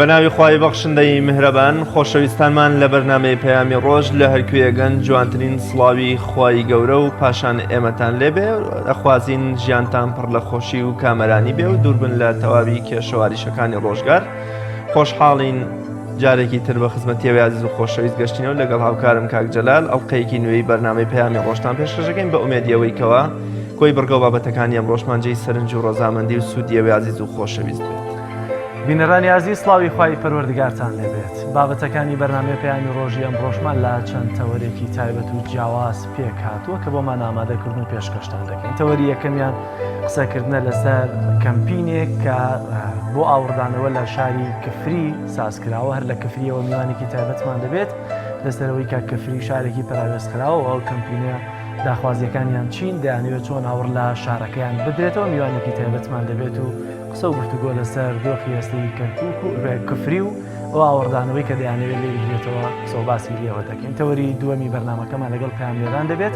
بەناوی خوای بەخشندەی میهرەبان خۆشەویستانمان لە بەرنامەی پەیامی ڕۆژ لە هەرکوێگەن جوانترین سڵاوی خوای گەورە و پاشان ئێمەتان لێبێ ئەخوازین ژیانتان پڕ لە خۆشی و کامەرانی بێ و دووربن لە تەواوی کێشەواریشەکانی ڕۆژگار. خۆشحاڵین جارێکی تر بە خزمەتیەوەی عزیز و خۆشەویست گەشتینەوە لەگەڵ هاوکارم کاک جەلال ئەڵقەیەکی نوێی بەرنامەی پەیامی ڕۆژتان پێشکەشەکەین بە ئومێدیەوەی کەوە کۆی بڕگە و بابەتەکانی ئەم ڕۆژمانجەی سەرنج و ڕۆزامەندی و سوودیەوەی عزیز و خۆشەویست بێت. بینەرانی عزیز سڵاوی خوای پەروەردگارتان لێبێت. بابەتەکانی بەرنامەی پەیامی ڕۆژی ئەم ڕۆژمان لە چەند تەوەرێکی تایبەت و جیاواز پێک هاتووە کە بۆمان ئامادەکردن و پێشکەشتان دەکەین. تەوەری یەکەمیان قسەکردنە لەسەر کەمپینێک کە بۆ ئاوردانەوە لە شاری کفری سازکراوە، هەر لە کفریەوە میوانێکی تایبەتمان دەبێت لەسەرەوەی کە کفری شارێکی پراوێزکراوە و ئەو کەمپینە داخوازیەکانیان چین دەیانەوێت چۆن هاوڕ لە شارەکەیان بدرێتەوە میوانێکی تایبەتمان دەبێت و قسە و گفتوگۆ لەسەر دۆخی هەستەی کەرکووک و کفری و ئەو ئاوەڕدانەوەی کە دەیانەوێت لێ بگرێتەوە قسە و باسی لێەوە دەکەین. تەوەری دووەمی بەرنامەکەمان لەگەڵ پەیامێران دەبێت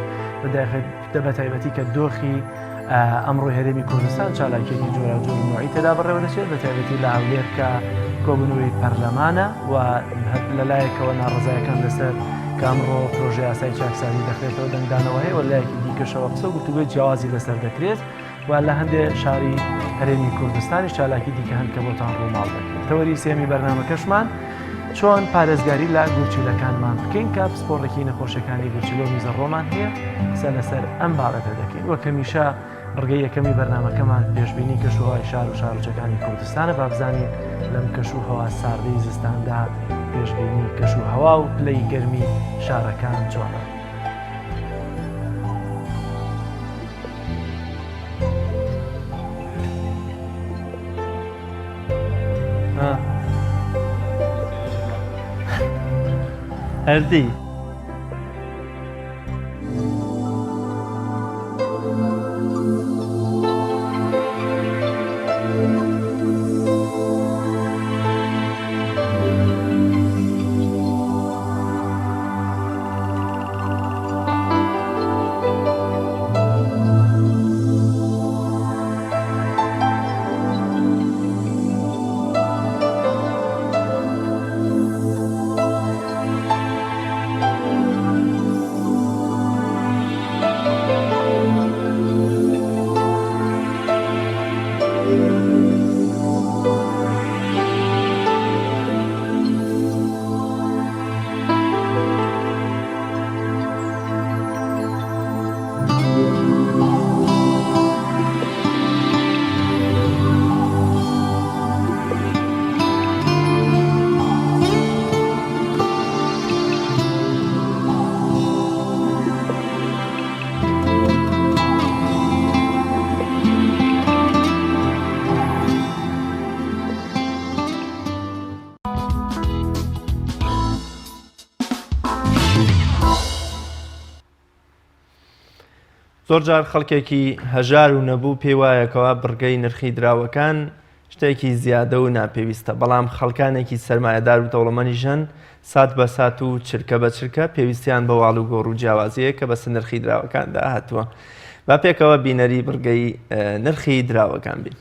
بە تایبەتی کە دۆخی ئەمڕۆی هەرێمی کوردستان چالاکیێکی جۆرا جۆر نوعی تێدا بڕێوە دەچێت بە تایبەتی لە هەولێر کە کۆبنەوەی پەرلەمانە و لەلایەکەوە ناڕزایەکان لەسەر کامڕۆ پرۆژه یاسای چاکسازی دەخرێتەوە دەنگدانەوە هەیە و لایەکی دیکەشەوە قسە و گفتوگۆی جیاوازی لەسەر دەکرێت و لە هەندێک شاری هەرێمی کوردستانی چالاکی دیکە هەن کە بۆتان ڕووماڵ دەکەین. تەوەری سێمی بەرنامەکەشمان چۆن پارێزگاری لە گورچیلەکانمان بکەین کە پسپۆڕێکی نەخۆشەکانی گورچیلە و میزە ڕۆمان هەیە قسە لەسەر ئەم بابەتە دەکەین. وە کەمیشە ڕگەی یەکەمی بەرنامەکەمان پێشبینی کەشوهەوای شار و شارۆچەکانی کوردستانە با بزانین لەم کەشوهەوا ساردەی زستاندا پێشبینی کەشوهەوا و پلەی گەرمی شارەکان چۆنە. هەردی زۆرجار خەڵکێکی هەژار و نەبوو پێی وایەکەوە بڕگەی نرخی دراوەکان شتێکی زیادە و ناپێویستە، بەڵام خەڵکانێکی سەرمایەدار و دەوڵەمەندیژن سات بە سات و چرکە بە چرکە پێویستیان بە واڵ و گۆڕ و جیاوازیە کە بەسەر نرخی دراوەکاندا هاتووە. با پێکەوە بینەری بڕگەی نرخی دراوەکان بین.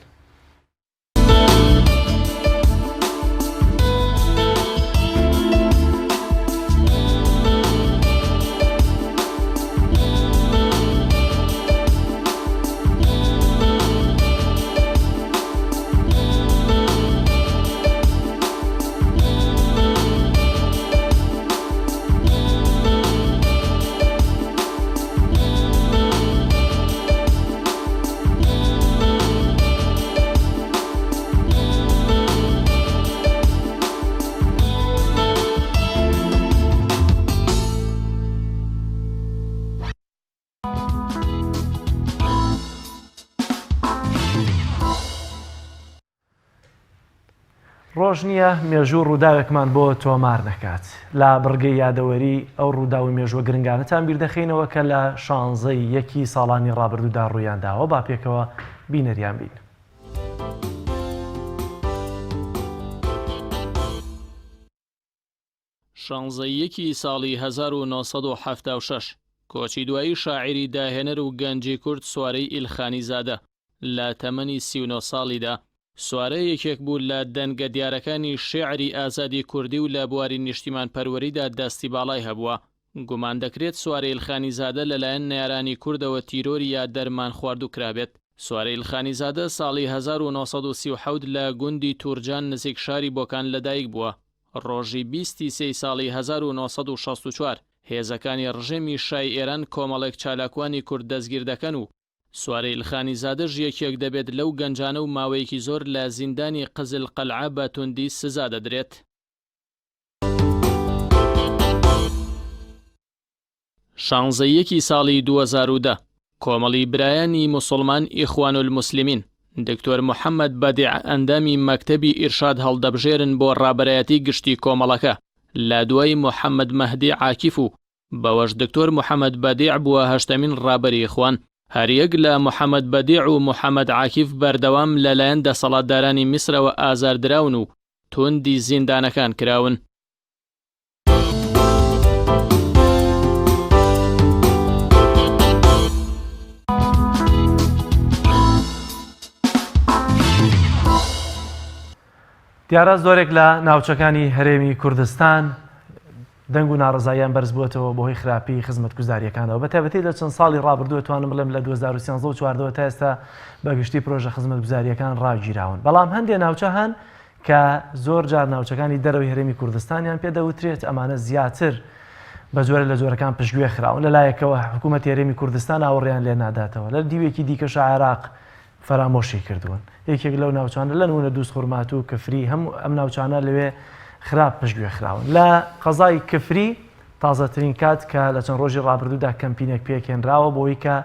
ڕۆژ نییە مێژوو ڕووداوێکمان بۆ تۆمار نەکات. لە بڕگەی یادەوەری ئەو ڕووداوی مێژوە گرنگانەتان بیردەخینەوە کە لە 16 ساڵانی ڕابردوودا ڕوویانداوە. با پێکەوە بینەریان بین. 16 ساڵی 1976 کۆچی دوایی شاعری داهێنەر و گەنجی کورد سوارەی ئیلخانی زادە لە تەمەنی 39 ساڵیدا سوارە یەکێک بوو لە دەنگە دیارەکانی شێعری ئازادی کوردی و لە بواری نیشتیمان پەروەریدا دەستی باڵای هەبووە. گومان دەکرێت سوارە ئیلخانیزادە لەلایەن نێرانی کوردەوە تیرۆری یا دەرمان خوارد و کرابێت. سوارە ئیلخانیزادە ساڵی 1930 لە گوندی تورجان نزیک شاری بۆکان لەدایک بووە. ڕۆژی 23 ساڵی 1964 هێزەکانی ڕژێمی شای ئێران کۆمەڵێک چالاکوانی کورد دەستگیر دەکەن و سوارە ئیلخانیزادەش یەکێک دەبێت لەو گەنجانە و ماوەیەکی زۆر لە زیندانی قزل قەلعە بە توندی سزا دەدرێت. شانزەیەکی ساڵی 2010 کۆمەڵی برایانی موسڵمان ئیخوان الموسلیمین دکتۆر محەممەد بەدیع ئەندامی مەکتەبی ئیرشاد هەڵدەبژێرن بۆ ڕابەرایەتی گشتی کۆمەڵەکە لە دوای محەممەد مەهدی عاکیف و بەوەش دکتۆر محەممەد بەدیع بووە هەشتەمین ڕابەری ئیخوان. هەریەک لە محەممەد بەدیع و محەممەد عاکیف بەردەوام لەلایەن دەسەڵاتدارانی میسرەوە ئازاردراون و توندی زیندانەکان کراون. دیارە زۆرێک لە ناوچەکانی هەرێمی کوردستان دەنگ و ناڕزاییان بەرز بووەتەوە بۆهۆی خراپی خزمەتگوزاریەکانەوە بە تایبەتی لە چەند ساڵی ڕابردووە توانم بڵێم لە 2013 و 14 تا ئێستا بەگشتی پرۆژە خزمەتگوزاریەکان ڕاگیراون. بەڵام هەندێک ناوچە هەن کە زۆر جار ناوچەکانی دەرەوەی هەرێمی کوردستانیان پێدەوترێت ئەمانە زیاتر بە جۆرە لە جۆرەکان پشتگوێ خراون. لەلایەکەوە حکوومەتی هەرێمی کوردستان ئاوەڕێیان لێ ناداتەوە. لە دیوێکی دیکەش عێراق فەرامۆشی کردوون. یەکێک لەو ناوچانە لە نمونە دووس خورمات و کفری هەموو ئەم ناوچانە لەوێ خراپ پشتگوێ خراون. لە قەزای کفری تازەترین کات کە لە چەند ڕۆژی ڕابردوودا کەمپینێک پێکێنراوە بۆی کە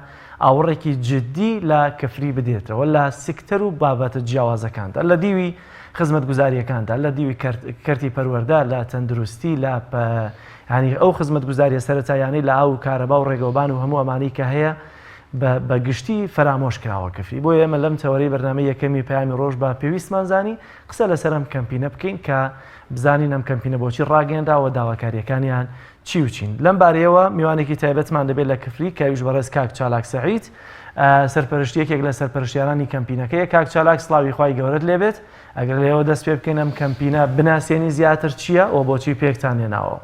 ئاوەڕێکی جددی لە کفری بدێتەوە لە سکتەر و بابەتە جیاوازەکاندا، لە دیوی خزمەتگوزاریەکاندا، لە دیوی کەرتی پەروەردە، لە تەندروستی، لە ینی ئەو خزمەتگوزاریە سەرەتایانەی لە ئاو و کارەبا و ڕێگەوبان و هەموو ئەمانەی کە هەیە بە گشتی فرامۆش کراوە کفری. بۆ ئێمە لەم تەوەرەی بەرنامەی یەکەمی پەیامی ڕۆژ بە پێویستمان زانی قسە لەسەر ئەم کەمپینە بکەین کە بزانین ئەم کەمپینە بۆچی ڕاگەێنراوە، داواکاریەکانیان چی و چین. لەم بارەیەوە میوانێکی تایبەتمان دەبێت لە کفری کەویش بەڕێز کاک چالاک سەعید سەرپەرشتیەکێک لە سەرپەرشتیارانی کەمپینەکەیە. کاک چالاک سڵاوی خوای گەورەت لێبێت. ئەگەر لێەوە دەست پێ بکەین ئەم کەمپینە بناسیێنی زیاتر چییە و بۆچی پێکتان هێناوە؟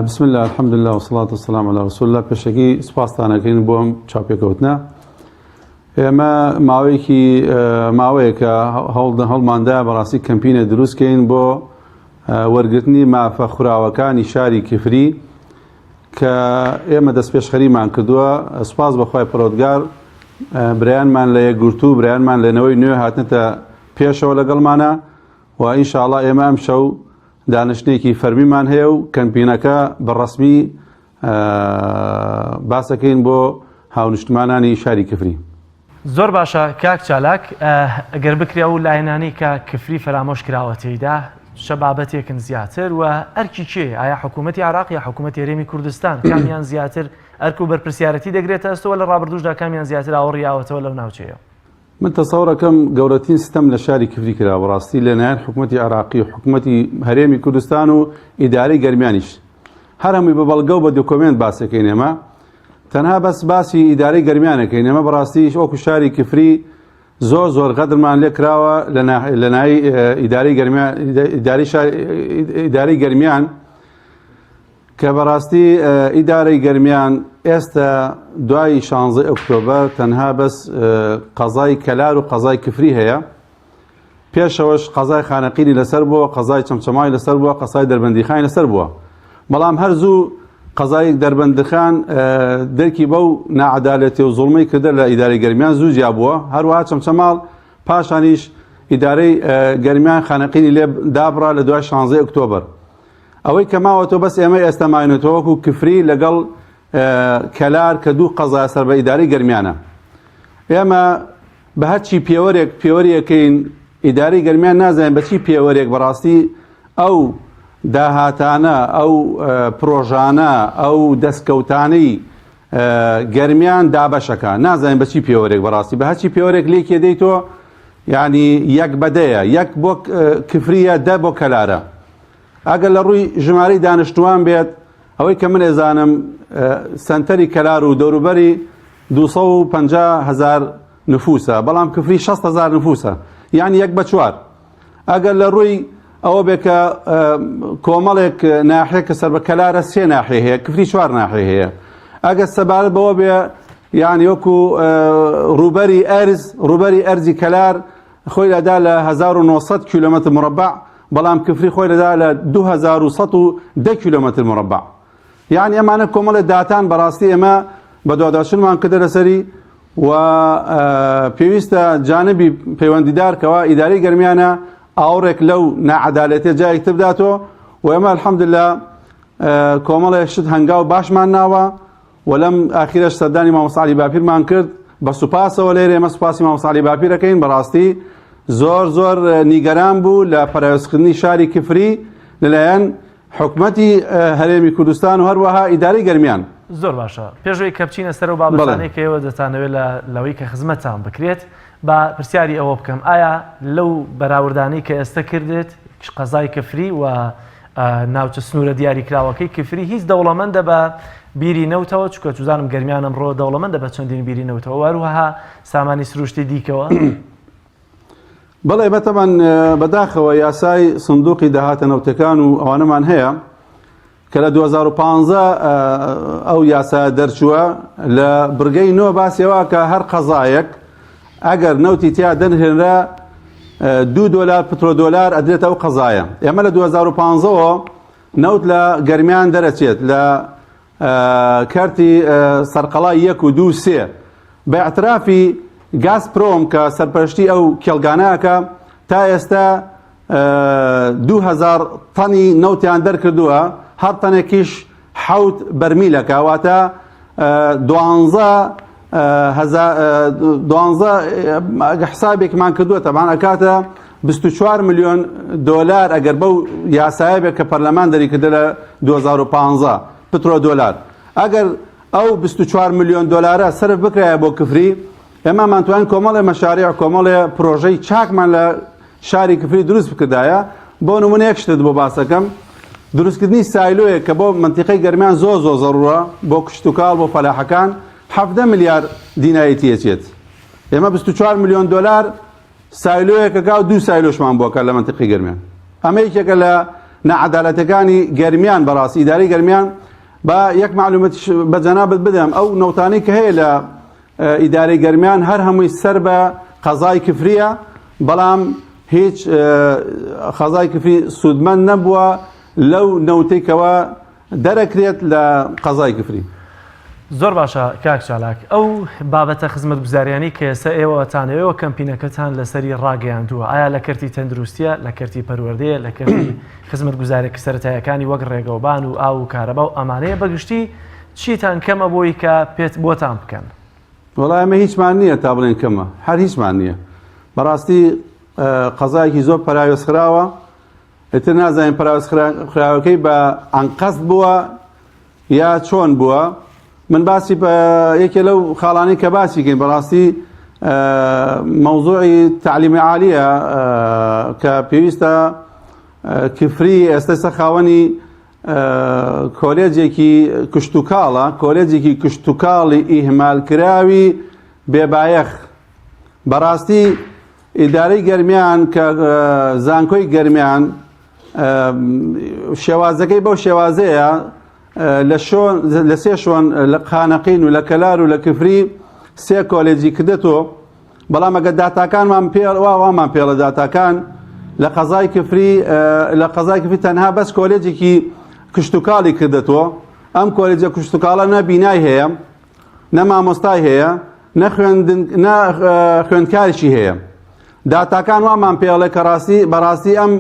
بسم الله الحمد لله والصلاة والسلام على رسول الله. پێشەکی سپاسدانەکەین بۆ ئەم چاپێکەوتنە. ئێمە ماوەیەکە هەڵماندا بەڕاستی کەمپینە دروستکەین بۆ وەرگرتنی مافە خوراوەکانی شاری کفری کە ئێمە دەست پێشخەریمان کردووە. سوپاس بەخوای پەروەردگار برایانمان لە یەکگورتوو برایانمان لەنەوەی نوێ هاتنێتە پێشەوە لەگەڵمانە و ئینشاءڵڵا ئێمە ئەم شەو دانشتێکی فەرمیمان هەیە و کەمپینەکە بەڕەسمی باسەکەین بۆ هاونیشتمانانی شاری کفری. زۆر باشە کاک چالاک، ئەگەر بکرێ و لایەنانی کە کفری فرامۆش کراوە تێیدا شە بابەتێکن زیاتر و ئەرکی کێ؟ ئایا حکوومەتی عێراق یا حکوومەتی هەرێمی کوردستان؟ کامیان زیاتر ئەرک و بەرپرسیارەتی دەگرێتە ئەستەوە لە ڕابردووشدا کامیان زیاتر ئاوەڕیاوەتەوە لەو ناوچەیە؟ من تەسەوڕەکەم گەورەترین سیستەم لە شاری کفری کرا بەڕاستی لەلایەن حکوومەتی عێراقی و حکوومەتی هەرێمی کوردستان و ئیدارەی گەرمیانیش هەر هەمووی بە بەڵگە و بە دۆکۆمنت باسەکەین. ئێمە تەنها بەس باسی ئیدارەی گەرمیانەکەین. ئێمە بەڕاستی وەکو شاری کفری زۆر قەدرمان لێ کراوە لە ناوی ئیدارەی گەرمیان کە بەڕاستی ئیدارەی گەرمیان ئێستا دوای 16 ئۆکتۆبەر تەنها بەس قەزای کەلار و قەزای کفری هەیە. پێشەوەش قەزای خانەقینی لەسەر بووە، قەزای چەمچەمای لەسەر بووە، قەزای دەربەندیخانی لەسەر بووە. بەڵام هەرزوو قەزای دەربەندیخان دەرکی بەو ناعەدالەتی و زوڵمەی کردە لە ئیدارەی گەرمیان زوو جیا بووە. هەروەها چەمچەماڵ پاشانیش ئیدارەی گەرمیان خانەقینی لێ دابڕا لە دوای 16 ئۆکتۆبەر. ئەوەی کە ماوەتەوە بەس ئێمە ئێستا ماینێتەوە وەکو کفری لەگەڵ کەلار کە دوو قەزای سەر بە ئیدارەی گەرمیانە. ئێمە بە هەرچی پێوەریەکەین ئیدارەی گەرمیان نازانین بەچی پێوەرێک بەڕاستی ئەو داهاتانە ئەو پرۆژانە ئەو دەستکەوتانەی گەرمیان دابەشەکە نازانین بەچی پێوەرێک بەڕاستی بە هەرچی پێوەرێک لێکێ دەیتەوە یعنی یەک بەدەیە یەک بۆ کفریە دە بۆ کەلارە. ئەگەر لە ڕووی ژمارەی دانیشتوان بێت ئەوەی کە من ئێزانم سنتەری کەلار و دەوروبەری 250,000 نفوسە، بەڵام کفری 60,000 نفوسە. یعنی 1/4 ئەگەر لە ڕووی ئەوە بێ کە کۆمەڵێک ناحەیە کە سەر بە کەلارە 3 ناحیە هەیە کفری 4 ناحیە هەیە ئەگەر سەبارەت بەوە بێ یعنی وەکو ڕوبەری ئەرزی کەلار خۆی لەدا لە 1900 کیلومتر مربع بەڵام کفری خۆی لەدا لە 2110 کیلومتر مربع یعنی ئەمانە کۆمەڵە داتان بەڕاستی ئێمە بە دوواداشتمان کردە لەسەری و پێویستە جانبی پەیوەندیدارکەوە ئیداری گەرمیانە ئاوڕێک لەو نەعەدالەتیە جایەکتر بداتەوە و ئێمە الحەمدوللا کۆمەڵێک شت هەنگاو باشمان ناوە و لەم ئاخیرەش سەردانی مامۆستا عەلی باپیرمان کرد بە سوپاسەوە لێرە ئێمە سوپاسی مامۆستا عەلی باپیر دەکەین بەڕاستی زۆر نیگەران بوو لە پەراوێزکردنی شاری کفری لەلایەن حکومەتی هەرێمی کوردستان و هەروەها ئیداری گەرمیان. زۆر باشە پێشەوەی کە بچینە سەر و بابەتانەی کە ئێوە دەتانەوێت لەوەی کە خزمەتتان بکرێت با پرسیاری ئەوە بکەم ئایا لەو بەراوردانەی کە ئێستا کردێت قەزای کفری و ناوچە سنوورە دیاریکراوەکەی کفری هیچ دەوڵەمەندە بە بیری نەوتەوە چکە توزانم گەرمیان ئەمڕۆ دەوڵەمەندە بە چەندین بیری نەوتەوە وەروەها سامانی سروشتی دیکەوە بەڵێ بەتەمان بەداخەوە یاسای سندوقی داهاتە نەوتەکان و ئەوانەمان هەیە کە لە 2015 ئەو یاسا دەرچووە لە برگەی نۆ باسیەوە کە هەر قەزایەک ئەگەر نەوتی تیا دەنهێنرا $2 پترۆدۆلار ئەدرێت ئەو قەزایە ئێمە لە 2015ەوە نەوت لە گەرمیان دەرەچێت لە کارتی سەرقەڵای 1 و 2 3 بە ئەترافی گازپرۆم کە سەرپەرشتی ئەو کێڵگانەکە تا ئێستا 2000 تەنی نەوتیان دەرکردووە هەر تەنێکیش 7 بەرمیلەکە واتە 12 حسابێکمان کردووە تەمان ئەکاتە $24 ملیۆن ئەگەر بەو یاسایە بێت کە پەرلەمان دەریکردە لە 2015 پترۆدۆلار ئەگەر ئەو $24 ملیۆن سەرف بکرایە بۆ کفری ئێمەمان توانین کۆمەڵێ مەشاریع کۆمەڵێ پرۆژەی چاکمان لە شاری کفری دروست بکردایە بۆ نمونە یەک شتت بۆ باسەکەم دروستکردنی سایلۆیە کە بۆ منتیقەی گەرمیان زۆر زەڕورە بۆ کشتتوکاڵ بۆ فەلاحەکان 17 ملیار دینایەتی ئەچێت ئێمە $24 ملیۆن سایلۆیەکەکە و 2 سایلۆشمان بۆکە لە منتیقی گەرمیان ئەمە یەکێکە لە نەعەدالەتەکانی گەرمیان بەڕاستی ئیداری گەرمیان با یەک معلومەتیش بە جەنابەت بدەم ئەو نەوتانەی کە هەیە لە ئیداری گەرمیان هەر هەمووی سەر بە قەزای کفریە بەڵام هیچ قەزای کفری سوودمەند نەبووە لەو نەوتێکەوە دەرەکرێت لە قەزای کفری. زۆر باشە کاک چالاک ئەو بابەتە خزمەت گوزاریانی کە ئێستا ئێوەتانەوەیەوە کەمپینەکەتان لەسەری ڕاگەیاندووە ئایا لە کەرتی تەندروستیە لە کەرتی پەروەردەیە لە کەرتی خزمەت گوزارێکی سەرەتاییەکانی وەک ڕێگەوبان و ئاو و کارەبا و ئەمانەیە بەگشتی چیتان کەمە بۆی کە پێت بۆتان بکەن؟ وەڵای ئەمە هیچمان نییە تا بڵێن کەمە هەر هیچمان نییە بەڕاستی قەزایەکی زۆر پەراوێزخراوە ئێتر نازانین پەراوێزخراوەکەی بە ئەنقەست بووە یا چۆن بووە من باسی بە یەکێ لەو خاڵانەی کە باسی کەین بەڕاستی مەوزوعی تعلیمی عالیە کە پێویستە کفری ئێستا سەرخاوەنی کۆلێجێکی کشتتوکاڵە کۆلێجێکی کشتتوکاڵی ئیهمالکراوی بێبایەخ بەڕاستی ئیدارەی گەرمیان کە زانکۆی گەرمیان شێوازەکەی بەو شێوازەیە لە سێ شۆن لە قانەقین و لە کەلار و لە کفری 3 کۆلێجی کردێتەوە بەڵام ئەگە داتاکانمان وامان پێڵە داتاکان لە قەزای کفری تەنها بەس کۆلێجێکی کشتتوکاڵی کردێتەوە ئەم کۆلێجە کشتتوکاڵە نە بینای هەیە نە مامۆستای هەیە نە خوێندکاریشی هەیە داتاکان وامان پێڵێ کە بەڕاستی ئەم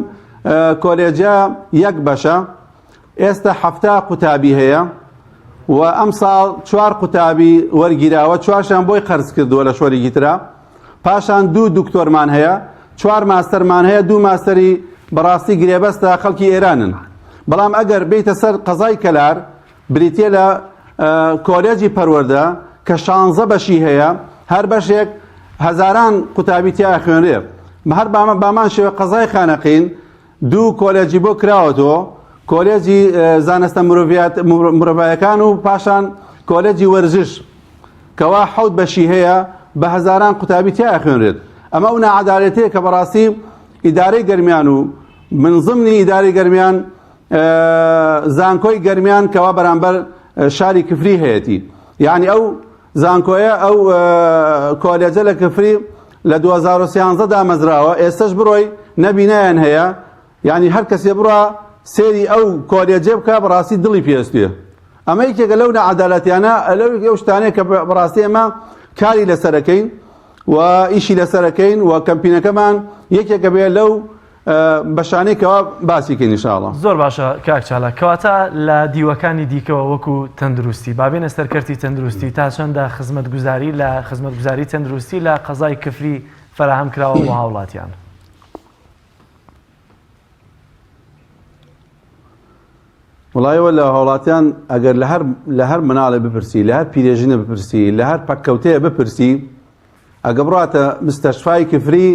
کۆلێجە 1 بەشە ئێستا 7 قوتابی هەیە و ئەم ساڵ 4 قوتابی وەرگیراوە 4شان بۆی قەرز کردووە لە شۆرێکی ترا پاشان 2 دکتۆرمان هەیە 4 ماستەرمان هەیە 2 ماستەری بەڕاستی گرێبەستە خەڵکی ئێرانن بەڵام ئەگەر بێتە سەر قەزای کەلار بریتە لە کۆلێجی پەروەردە کە 16 بەشی هەیە هەر بەشێک هەزاران قوتابی تیا خوێنرێ هەر بامان شێوە قەزای خانەقین 2 کۆلێجی بۆ کراوەتەوە کۆلێجی زانستە مرۆڤایەکان و پاشان کۆلێجی وەرزش کەوا 7 بەشی هەیە بە هەزاران قوتابی تیا خوێنرێت ئەمە ئەو نەعەدالەتەیە کە بەڕاستی ئیدارەی گەرمیان و من ضمنی ئیدارەی گەرمیان زانکۆی گەرمیان کەوا بەرامبەر شاری کفری هەیەتی، یعنی ئەو زانکۆیە ئەو کۆلێجە لە کفری لە 2013 دامەزراوە، ئێستش بڕۆی نەبینایان هەیە، یعنی هەر کەسێ بڕە سێری ئەو کۆلێجێ بکە بەڕاستی دڵی پێستویە. ئەمە یەکێکە لەو نەعەدالەتیانە، ئەو شتانەیە کە بەڕاستی ئەمە کاری لەسەرەکەین و ئیشی لەسەرەکەین و کەمپینەکەمان یەکێکە بێ لەو بەشانەیەکەوە باسیکەین ئینشاءڵڵا. زۆر باشە کاک چالاک. کەواتە لە دیوەکانی دیکەوە وەکو تەندروستی بابێنە سەرکەرتی تەندروستی تا چەندە خزمەتگوزاری لە خزمەتگوزاری تەندروستی لە قەزای کفری فراهەم کراوە بۆ هاوڵاتیان؟ وڵایەوە لە هاوڵاتیان ئەگەر لە هەر مناڵێ بپرسی، لە هەر پیرێژینە بپرسی، لە هەر پەککەوتەیە بپرسی، ئەگە بڕاتە مستەشفای کفری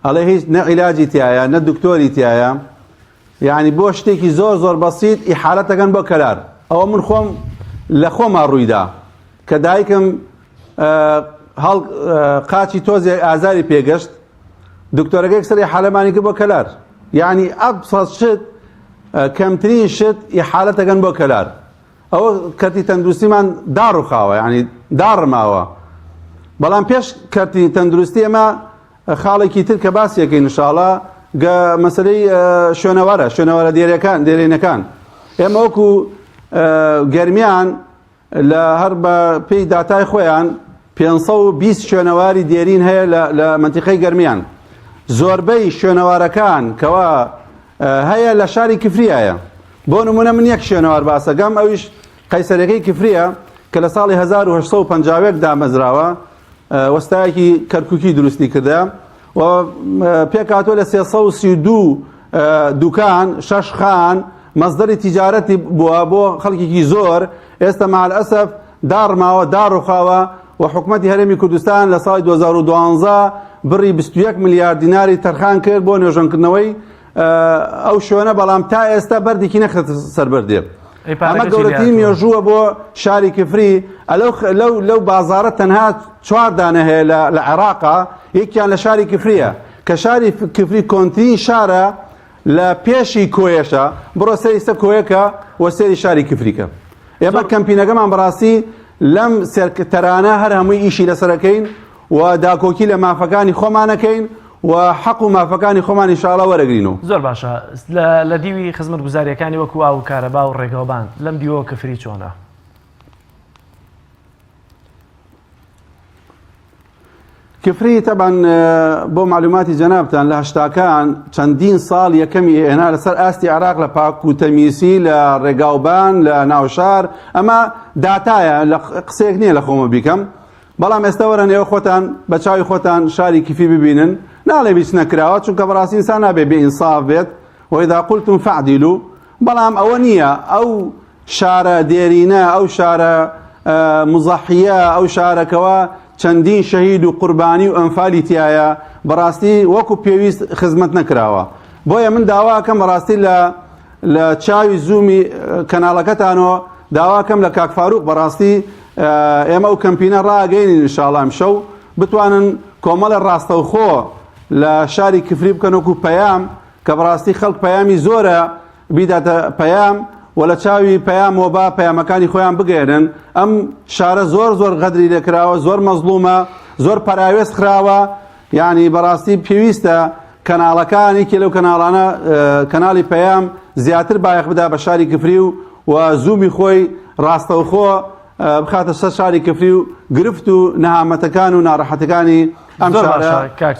ئەڵێ هیچ نە عیلاجی تایە نە دکتۆری تایە، یعنی بۆ شتێکی زۆر زۆر بەسیط ئیحالەتەکەن بۆ کەلار. ئەوە من خۆم لە خۆما ڕوویدا کە دایکم قاچی تۆزی ئازاری پێگەشت، دکتۆرەکەی سەر ئیحالەمانی کرد بۆ کەلار، یعنی ئەبسەط شت کەمترین شت ئیحالەتەکەن بۆ کەلار. ئەوە کەرتی تەندروستیمان داڕوخاوە، یعنی داڕماوە. بەڵام پێش کەرتی تەندروستی ئەمە خاڵێکی تر کە باسیەکەین ئینشاڵڵا مەسەلەی شوێنەوارە دێرینەکان. ئێمە وەکو گەرمیان لە هەر بە پێی داتای خۆیان 520 شوێنەواری دێرین هەیە لە منتیقەی گەرمیان. زۆربەی شوێنەوارەکان کەوا هەیە لە شاری کفریایە. بۆ نمونە من یەک شوێنەوار باسەکەم، ئەویش قەیسەرەکەی کفریە کە لە ساڵی 1850 دامەزراوە، وەستایەکی کەرکووکی دروستی کردە و پێکاتۆ لە 332 دوکان 6 خان مەزدەری تیجارەتی بووە بۆ خەڵکێکی زۆر. ئێستا مع الأسف داڕماوە داڕوخاوە و حکومەتی هەرێمی کوردستان لە ساڵی 2012 بڕی 21 میلیارد دیناری تەرخان کرد بۆ نوێژەنکردنەوەی ئەو شوێنە، بەڵام تا ئێستا بەردێکی نەخێتە سەربەردێ. ئەمە گەورەترین مێژووە بۆ شاری کفری. لەو بازارە تەنها 4 دانە هەیە لە عێراقا، یەکیان لە شاری کفریە کە شاری کفری کۆنترین شارە لە پێشی کۆیەشە. بڕۆ سەری سە کۆیەکە و سەری شاری کفریکە. ئێمە کەمپینەکەمان بەڕاستی لەم سەرکەتەرانە هەر هەمووی ئیشی لەسەرەکەین و داکۆکی لە مافەکانی خۆمانەکەین و حەق و مافەکانی خۆمان ئینشاڵڵا وەرەگرینەوە. زۆر باشە. لە دیوی خزمەتگوزاریەکانی وەکو ئاو کارەبا و ڕێگەوبان لەم دیوە کفری چۆنە؟ کفری تەبەن بۆ معلوماتی جەنابتان لە هەشتاکان چەندین ساڵ یەکەمی هێنا لەسەر ئاستی عێراق لە پاک و تەمیسی لە ڕێگاوبان لە ناوشار. ئەمە داتایە، لە قسەیەک نییە لە خۆمە بیکەم. بەڵام ئێستا وەرن ئێوە خۆتان بە چاوی خۆتان شاری کفی ببینن، ناڵێ بیچ نەکراوە، چونکە بەڕاستی ئینسان نابێ بێئینساف بێت. وإذا قلتم فعدلوا. بەڵام ئەوە نییە ئەو شارە دێرینە، ئەو شارە مزەحیە، ئەو شارەکەوە چەندین شەهید و قوربانی و ئەنفالی تایە بەڕاستی وەکو پێویست خزمەت نەکراوە. بۆیە من داواکەم بەڕاستی لە چاوی زوومی کەناڵەکەتانەوە داواکەم لە کاک فاروق بەڕاستی ئێمە ئەو کەمپینە ڕاگەینین ئینشاڵڵا ئەمشەو بتوانن کۆمەڵە ڕاستەوخۆ لە شاری کفری بکەن وەکو پەیام کە بەڕاستی خەڵک پەیامی زۆرە بیداتە پەیام و لە چاوی پەیام و با پەیامەکانی خۆیان بگێنن. ئەم شارە زۆر غەدری لێکراوە، زۆر مەزلومە، زۆر پەراوێست خراوە. یعنی بەڕاستی پێویستە کەناڵەکانی کە لەو کەناڵانە کەناڵی پەیام زیاتر بایەخ بدا بە شاری کفری و زوومی خۆی ڕاستەوخۆ بخاتە سەر شاری کفری و گرفت و نەهامەتەکان و ناڕەحەتەکانی ئەم شارە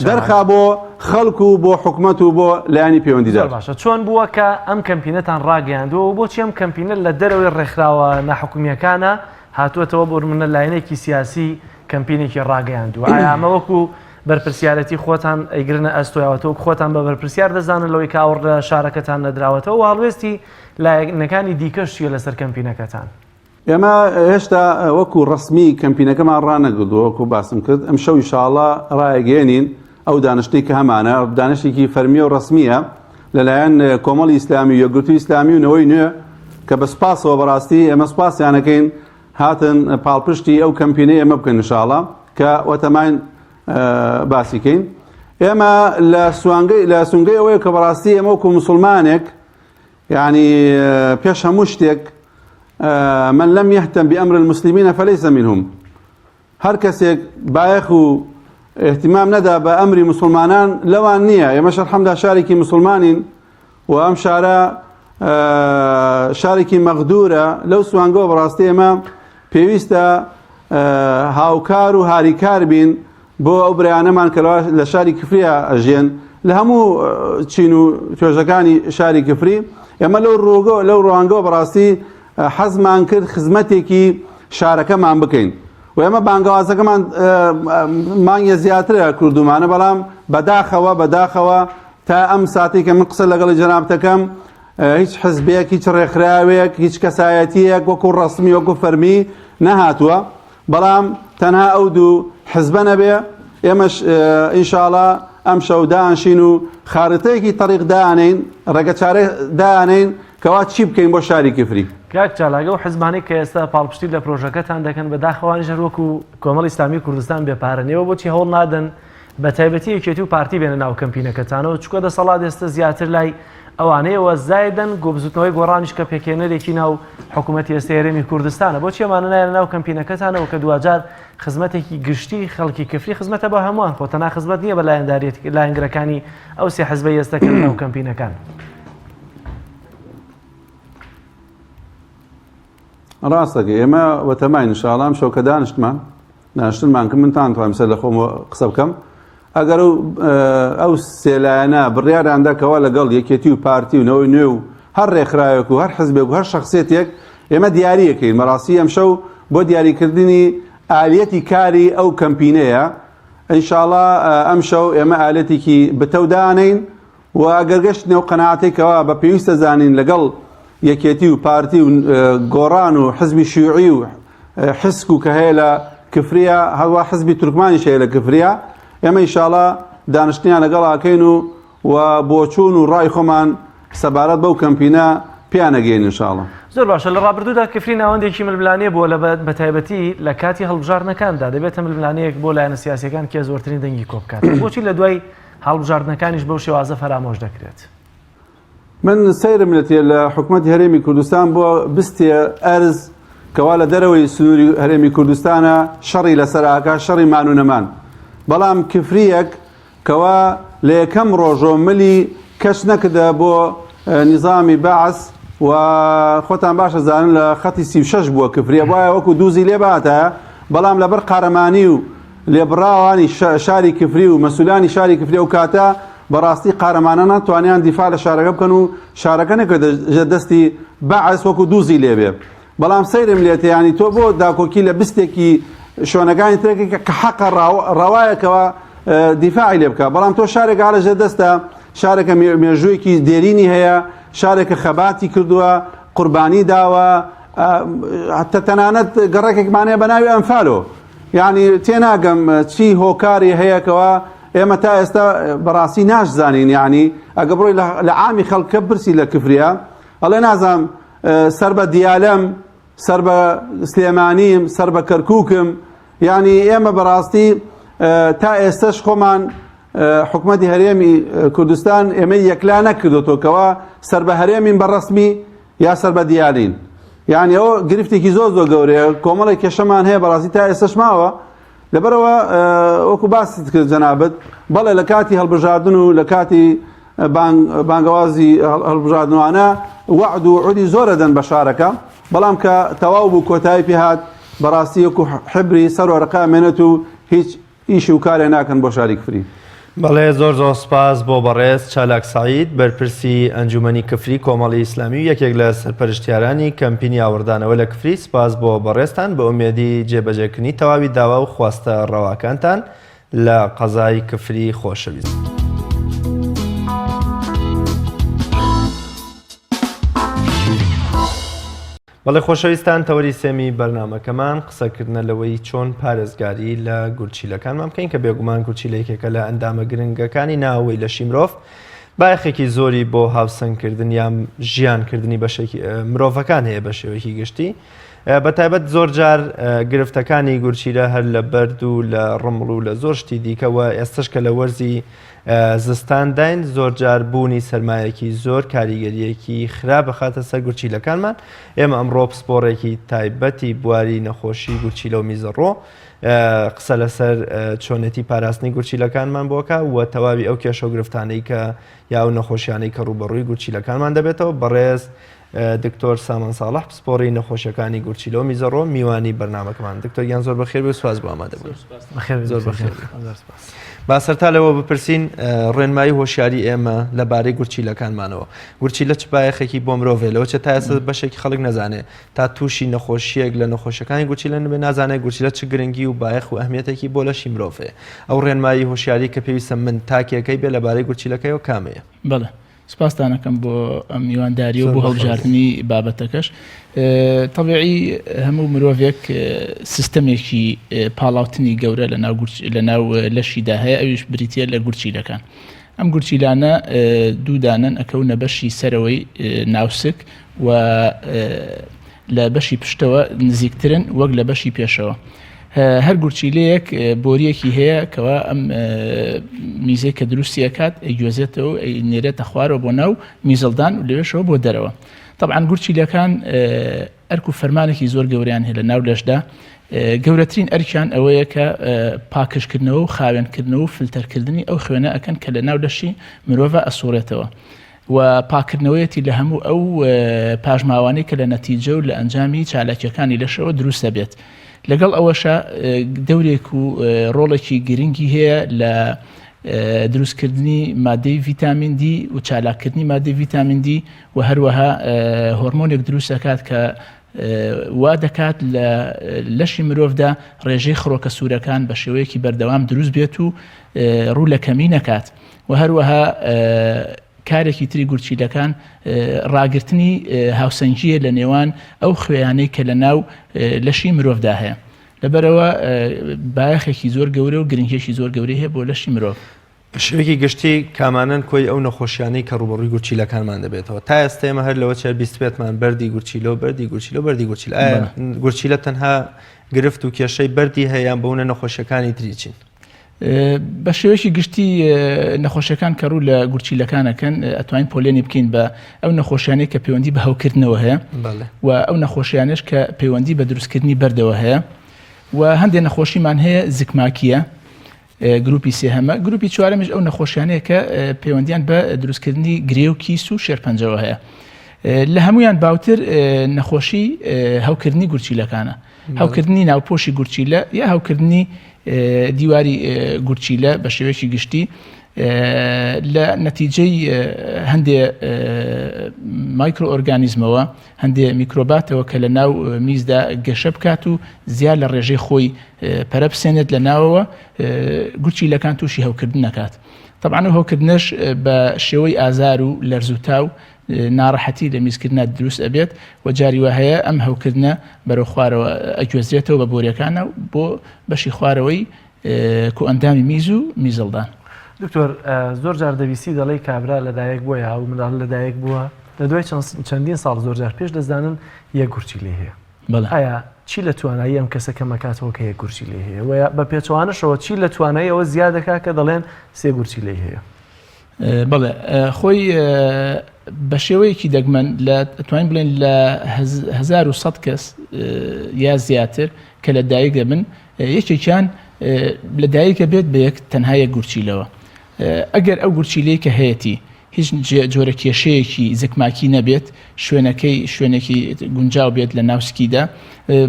دەرخا بۆ خەڵک و بۆ حکومەت و بۆ لایانی پەیوەندیدار. باشە. چۆن بووە کە ئەم کەمپینەتان ڕاگەیاندووە و بۆچی ئەم کەمپینە لە دەرەوەی ڕێکخراوە ناحکومیەکانە هاتووەتەوە بۆ منە لایەنێکی سیاسی کەمپینێکی ڕاگەیاندووە؟ ئایا ئەمە وەکو بەرپرسیارەتی خۆتان ئەیگرنە ئەستۆیاوەتەوە خۆتان بە بەرپرسیار دەزانن لەوەی کاوەڕ لە شارەکەتان نەدراوەتەوە و هەڵوێستی لایەنەکانی دیکەش چیە لەسەر کەمپینەکەتان؟ ئێمە هێشتا وەکو ڕسمی کەمپینەکەمان ڕانەگردووە وەکو باسم کرد. ئەم شەو ئینشاڵڵا ڕایەگەێنین ئەو دانیشتەی کە هەمانە دانیشتێکی فەرمیە و ڕسمیە لەلایەن کۆمەڵی ئیسلامی و یەکگرتووی ئیسلامی و نەوەی نوێ کە بە سپاسەوە بەڕاستی ئێمە سپاسیانەکەین هاتن پاڵپشتی ئەو کەمپینەی ئێمە بکەن ئینشاڵڵا کە وەتەمان باسیکەین. ئێمە لە سونگەی ئەوەیە کە بەڕاستی ئێمە وەکو مسلمانێک يعني پێش هەموو شتێک من لم يهتم بأمر المسلمين فليس منهم هەر کەسێک بایەخ و اهتمام نەدا بە ئەمری مسلمانان لەوان نییە. ئێمەش الحەمدا شارێکی مسلمانین و ئەم شارە شارێکی مەغدورە. لەو سوانگەوە بەڕاستی ئێمە پێویستە هاوکار و هاریکار بین بۆ ئەو برایانەمان کە لە شاری کفریە ئەژێن لە هەموو چین و توێژەکانی شاری کفری. ئێمە لەو ڕوانگەوە بەڕاستی حەزمان کرد خزمەتێکی شارەکەمان بکەین و ئێمە بانگەوازەکەمان مانگە زیاترە کوردومانە، بەڵام بەداخەوە تا ئەم ساتێک کە من قسە لەگەڵی جەنابەتەکەم هیچ حزبێک، هیچ ڕێکخراوێک، هیچ کەسایەتیەک وەکو ڕەسمی وەکو فەرمی نەهاتووە، بەڵام تەنها ئەو دوو حزبە نەبێ. ئێمەش ئینشاڵڵا ئەم شەو دانشین و خارتەیەکی تەریق دانین، ڕێگەچارە دانین کەوا چی بکەین بۆ شاری کفری. کاک چالاگە و حزبانی کە ئێستا پاڵپشتی لە پرۆژەکەتان دەکەن بەداخەوانی ژەروەکو کۆمەڵی ئیسلامی کوردستان بێپارەنەوە بۆچی هەوڵ نادەن بە تایبەتی یەکێتی و پارتی بێنە ناو کەمپینەکەتانەوە، چکۆ دەسەڵات ئێستا زیاتر لای ئەوانەیەوە زایدن گۆبزوتنەوەی گۆڕانیش کە پێکێنەرێکی ناو حکوومەتی ئێستا هەرێمی کوردستانە. بۆچی ئەمانە نایەنە ناو کەمپینەکەتانەوە کە دوجار خزمەتێکی گشتی خەڵکی کفری خزمەتە بە هەمووان، خۆتەنا خزمەت نییە بە لایەنگرەکانی ئەو سێ حزبەی ئێستا کە ناو کەمپینەکان. ڕاستەکە ئێمە وەتەماین ئینشاڵڵا شەوکە دانیشتمان کە منتان توانم سەر لە خۆم قسە بکەم. ئەگەر ئەو سێلایەنە بڕیاریاندا کەوا لەگەڵ یەکێتی و پارتی و نەوەی نوێ و هەر ڕێکخراوێک و هەر حزبێک و هەر شخصێتێک ئێمە دیاریەکەین. بەڕاستی ئەم شەو بۆ دیاریکردنی ئالەتی کاری ئەو کەمپینەیە. ئینشاڵڵا ئەم شەو ئێمە ئالەتێکی بتەودانین و ئەگەر گەشتنەوە قەناعەتێکەوە بە پێویستە زانین لەگەڵ یەکێتی و پارتی و گۆڕان و حزبی شیوعی و حسک و کە هەیە لە کفریە، هەروە حزبی تورکمانیش هەیە لە کفریە، ئێمە ئینشاڵڵا دانیشتنیان لەگەڵ ئاکەین و بۆچوون و ڕای خۆمان سەبارەت بەو کەمپینە پیانەگەین ئینشاڵڵا. زۆر باشە. لە ڕابردوودا کفری ناوەندێکی ململانەیە بۆ لە بەتایبەتی لە کاتی هەڵبژاردنەکاندا دەبێتە ململانەیەک بۆ لایەنە سیاسیەکان کێ زۆرترین دەنگی کۆ بکات. بۆچی لە دوای هەڵبژاردنەکانیش بەو شێوازە فەرامۆش دەکرێت؟ من سەیرم لێتێ لە حکوومەتی هەرێمی کوردستان بۆ بستێ ئەرز کەوا لە دەرەوەی سنووری هەرێمی کوردستانە شەڕی لەسەر ئاکا، شەڕی مان و نەمان، بەڵام کفریەک کەوا لە یەکەم ڕۆژۆ ملی کەش نەکردە بۆ نیزامی بەعس و خۆتان باشە زانن لە خەتی 36 بووە کفریە، وایە وەکو دووزی لێ باتە، بەڵام لەبەر قارەمانی و لێبڕاوانی شاری کفری و مەسولانی شاری کفری و کاتە بەڕاستی قارەمانە ناتوانیان دیفاع لە شارەکە بکەن و شارەکە نەکردە دەستی بەعس وەکو دووزی لێبێ. بەڵام سەیرم لێتە ینی تۆ بۆ داکۆکی لە بستێکی شوێنەکانی ترێکی کە حەقە ڕەوایەکەوە دیفاعی لێ بکە، بەڵام تۆ شارێک لەژێ دەستە، شارێکە مێژوویەکی دێرینی هەیە، شارێکە خەباتی کردووە، قوربانی داوە، تەنانەت گەڕێکێکمانەیە بە ناوی ئەنفالۆ، یعنی تێناگەم چی هۆکاری هەیەکەوە ئێمە تا ئێستا بەڕاستی ناشزانین. یعنی ئەگە بڕۆی لە عامی خەڵکە برسی لە کفریە ئەڵێ نازانم سەر بە دیالەم، سەر بە سلێمانیم، سەر بە کەرکووکم، یعنی ئێمە بەڕاستی تا ئێستش خۆمان حکوومەتی هەرێمی کوردستان ئێمە یەکلا نەکردوتەوە سەر بە هەرێمین بەڕەسمی یا سەر بە دیالین. یعنی ئەوە گرفتێکی زۆر گەورەیە، کۆمەڵی کێشەمان هەیە بەڕاستی تا ئێستش ماوە. لەبەرەوە وەکو باسی کرد جەنابەت، بەڵێ لە کاتی هەڵبژاردن و لە کاتی بانگەوازی هەڵبژاردنوانە وعد و عودی زۆرە دەن بە شارەکە، بەڵام کە تەواو بوو کۆتایی پێهات بەڕاستی وەکو حبری سەر وەرەقا مێنێت و هیچ ئیشی و کارێ ناکەن بۆ شاری کفری. بەڵێ زۆر سپاس بۆ بەڕێز چالاک سعید، بەرپرسی ئەنجومەنی کفری کۆمەڵی ئیسلامی و یەکێک لە سەرپەرشتیارانی کەمپینی ئاوردانەوە لە کفری. سپاس بۆ بەڕێزتان، بە ئومێدی جێبەجێکردنی تەواوی داوا و خواستە ڕەواکانتان لە قەزای کفری خۆشەویست. بەڵێ خۆشەویستان، تەوەری سێمی بەرنامەکەمان قسەکردنە لەوەی چۆن پارێزگاری لە گورچیلەکانمان بکەین کە بێگومان گورچیلەیەکێکە لە ئەندامە گرنگەکانی ناوەی لەشی مرۆڤ، بایەخێکی زۆری بۆ هاوسەنگکردن یان ژیانکردنی بەشێکی مرۆڤەکان هەیە بە شێوەیەکی گشتی. بەتایبەت زۆر جار گرفتەکانی گورچیلە هەر لە بەرد و لە ڕمڵ و لە زۆر شتی دیکەوە ئێستش کە لە وەرزی زستان داین زۆر جار بوونی سەرمایەکی زۆر کاریگەریەکی خراپ بخاتە سەر گورچیلەکانمان. ئێمە ئەمڕۆ پسپۆڕێکی تایبەتی بواری نەخۆشی گورچیلە و میزەڕۆ قسە لەسەر چۆنێتی پاراستنی گورچیلەکانمان بۆکە و تەواوی ئەو کێشە و گرفتانەی کە یا و نەخۆشیانەی کە ڕوبەڕووی گورچیلەکانمان دەبێتەوە. بەڕێز دکتۆر سامان ساڵح پسپۆڕی نەخۆشیەکانی گورچیلە و میزەڕۆ میوانی بەرنامەکەمان. دکتۆر گیان زۆر بەخێر بێ و سواز بۆ ئامادە بوو. زۆر بەخێر. با سەرتا لەوە بپرسین ڕێنمایی هۆشیاری ئێمە لەبارەی گورچیلەکانمانەوە. گورچیلە چ بایەخێکی بۆ مرۆڤێ لەوە چە تا ئێستا بەشێکی خەڵک نەزانێ تا تووشی نەخۆشیەک لە نەخۆشیەکانی گورچیلە نبێ نازانێت گورچیلە چ گرنگی و بایەخ و ئەهمیەتێکی بۆ لەشی مرۆڤێ. ئەو ڕێنمایی هۆشیاری کە پێویستە من تاکێکەکەی بێ لەبارەی گورچیلەکەیەوە کامەیە؟ بەڵێ سپاسدانەکەم بۆ ئەم میوانداری و بۆ هەڵبژاردننی بابەتەکەش. تەبیعی هەموو مرۆڤێک سیستەمێکی پاڵاوتنی گەورە لە ناو لەشیدا هەیە، ئەویش بریتە لە گورچیلەکان. ئەم گورچیلانە دوودانن ئەکەونە بەشی سەرەوەی ناوسک و لە بەشی پشتەوە نزیکترن وەک لە بەشی پێشەوە. هەر گورچیلەیەک بۆریەکی هەیە کەوا ئەم میزەی کە دروستیەکات ئەیگوێزێتەوە نێرێتە خوارەوە بۆ ناو میزەڵدان و لەوێشەوە بۆ دەرەوە. طبعاً گورچیلەکان ئەرک و فەرمانێکی زۆر گەوریان هەیە لە ناو لەشدا. گەورەترین ئەرکیان ئەوەیە کە پاکشکردنەوە و خاوێنکردنەوە و فلتەرکردنی ئەو خوێنە ئەکەن کە لە ناو لەشی مرۆڤە ئەسوڕێتەوە و پاکردنەوەیەتی لە هەموو ئەو پاژماوانەی کە لە نەتیجە و لە ئەنجامی چالاکیەکانی لەشەوە دروستە بێت. لەگەڵ ئەوەشە دەورێک و ڕۆڵێکی گرنگی هەیە لە دروستکردنی مادەی ڤیتامین دی و چالاکردنی مادەی ڤیتامین دی و هەروەها هۆرمۆنێک دروست دەکات کە وا دەکات لە لەشی مرۆڤدا ڕێژەی خڕۆکە سوورەکان بە شێوەیەکی بەردەوام دروست بێت و ڕوو لە کەمی نەکات و هەروەها کارێکی تری گورچیلەکان ڕاگررتنی هاوسەنگیە لە نێوان ئەو خوێیانەی کە لە ناو لەشی مرۆڤدا هەیە. لەبەرەوە بایەخێکی زۆر گەورە و گرنگێکی زۆر گەورەی هەیە بۆ لەشی مرۆڤ. شوێکی گشتی کامانن کۆی ئەو نەخۆشیانەی کە ڕوبەڕووی گورچیلەکانمان دەبێتەوە. تا ئێستا ئێمە هەر لەوە چێ بیستێتمان بەردی گورچیلە و بەردی گورچیلە و بەردی گورچیلە. ئایا گورچیلە تەنها گرفت و کێشەی بەردی هەیەیان بەونە نەخۆشیەکانی تری چین؟ بە شێوەیەکی گشتی نەخۆشیەکان کە ڕوو لە گورچیلەکانەکەن ئەتوانین پۆلێنی بکەین بە ئەو نەخۆشیانەی کە پەیوەندی بە هەوکردنەوە هەیە و ئەو نەخۆشیانش کە پەیوەندی بە دروستکردنی بەردەوە هەیە و هەندێک نەخۆشیمان هەیە زگماکیە گروپی سێهەمە. گروپی چوارەمیش ئەو نەخۆشیانەیە کە پەیوەندیان بە دروستکردنی گرێ و کیس و شێرپەنجەوە هەیە. لە هەمویان باوتر نەخۆشی هەوکردنی گورچیلەکانە، هەوکردنی ناوپۆشی گورچیلە یا هەوکردنی دیواری گورچیلە بە شێوەیەکی گشتی لە نەتیجەی هەندێ مایکرۆ ئۆرگانیزمەوە هەندێ میکرۆباتەوە کە لە ناو میزدا گەشە بکات و زیاد لە ڕێژەی خۆی پەرە بسێنێت لە ناوەوە گورچیلەکان تووشی هەوکردن نەکات. طبعاً هەوکردنەش بە شێوەی ئازار و لەرز و تاو ناڕەحەتی لە میزکردنە دروست ئەبێت و جاری وە هەیە ئەم هەوکردنە بەرەو خوارەوە ئەگوێزرێتەوە بە بۆریەکانە بۆ بەشی خوارەوەی کۆ ئەندامی میز و میزەڵدان. دکتۆر زۆر جار دەویستی دەڵی کابرا لەدایک بووە یا منداڵ لەدایک بووە لە دوای چەندین ساڵ زۆر جار پێش دەزانن یەک گورچی لێ هەیە. ئایا چی لە توانایی ئەم کەسەکە مەکاتەوە کە یەک گورچی لێ هەیە و بە پێچوانەشەوە چی لە توانایی ئەوە زیاد دەکات کە دەڵێن سێ گورچی لێ هەیە؟ بەڵێ خۆی بە شێوەیەکی دەگمەن لە توانین بڵێن لە 1100 کەس یا زیاتر کە لە دایک دەبن یەکێکیان لە دایکە بێت بە یەک تەنها یەک گورچیلەوە. ئەگەر ئەو گورچیلەی کە هەیەی هیچ جۆرە کێشەیەکی زگماکی نەبێت شوێنێکی گونجاو بێت لە ناوسکیدا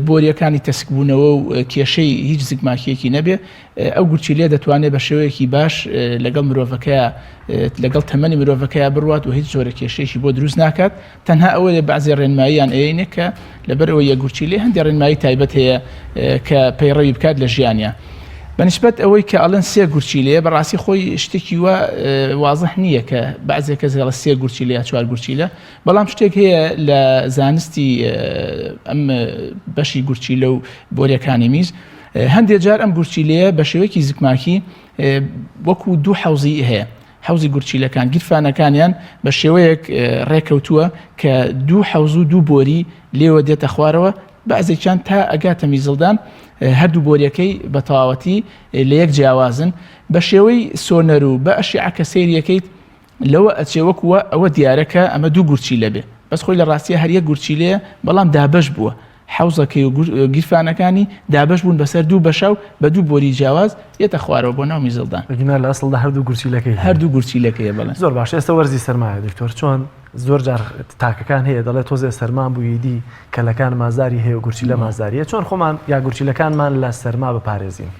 بۆریەکانی تەسکبوونەوە و کێشەی هیچ زگماکیەکی نەبێ ئەو گورچیلێ دەتوانێت بە شێوەیەکی باش لەگەڵ مرۆڤەکەیە لەگەڵ تەمەنی مرۆڤەکەیە بڕوات و هیچ جۆرە کێشەیەکی بۆ دروست ناکات. تەنها ئەوە لە بەعزی ڕێنماییان ئەیەنێ کە لەبەرەوە یەک گورچیلێ هەندێک ڕێنمایی تایبەت هەیە کە پەیڕەوی بکات لە ژیانیا. بەنسبەت ئەوەی کە ئەڵەن سێ گورچیلەیە بەڕاستی خۆی شتێکی وە وازح نییە کە بەعزێک کەس لە سێ گورچیلە یا چوار گورچیلە، بەڵام شتێک هەیە لە زانستی ئەم بەشی گورچیلە و بۆریەکانی میز هەندێک جار ئەم گورچیلەیە بە شێوەیەکی زگماکی وەکو دوو حەوزی هەیە. حەوزی گورچیلەکان گیرفانەکانیان بە شێوەیەک ڕێکەوتووە کە دوو حەوز و دوو بۆری لێوە دێتە خوارەوە بەعزێکیان تا ئەگاتە میزڵدان هەردوو بۆریەکەی بە تەواوەتی لە یەک جیاوازن بە شێوەی سۆنەر و بە ئەشیعەکە سەیریەکەیت لەوە ئەچێوەکووە ئەوە دیارەکە ئەمە دوو گورچی لەبێ بەس خۆی لە ڕاستیە هەر یەک گورچی لێە بەڵام دابەش بووە حوزەکەی و گیرفانەکانی دابەش بوون بەسەر دوو بەشە و بە دوو بۆری جیاواز یەتە خوارەوە بۆ ناو میزڵدان بگینا لە ئەسڵدا هەردوو گورچیلەکەی هەردوو گورچیلەکەیە بەڵێن زۆر باش ئێستا وەرزی سەرمایە دکتۆر چۆن زۆر جار تاکەکان هەیە دەڵێت تۆزێ سەرمان بوویدی کەلەکان مازاری هەیە و گورچیلە مازاریە چۆن خۆمان یا گورچیلەکانمان لە سەرما بپارێزین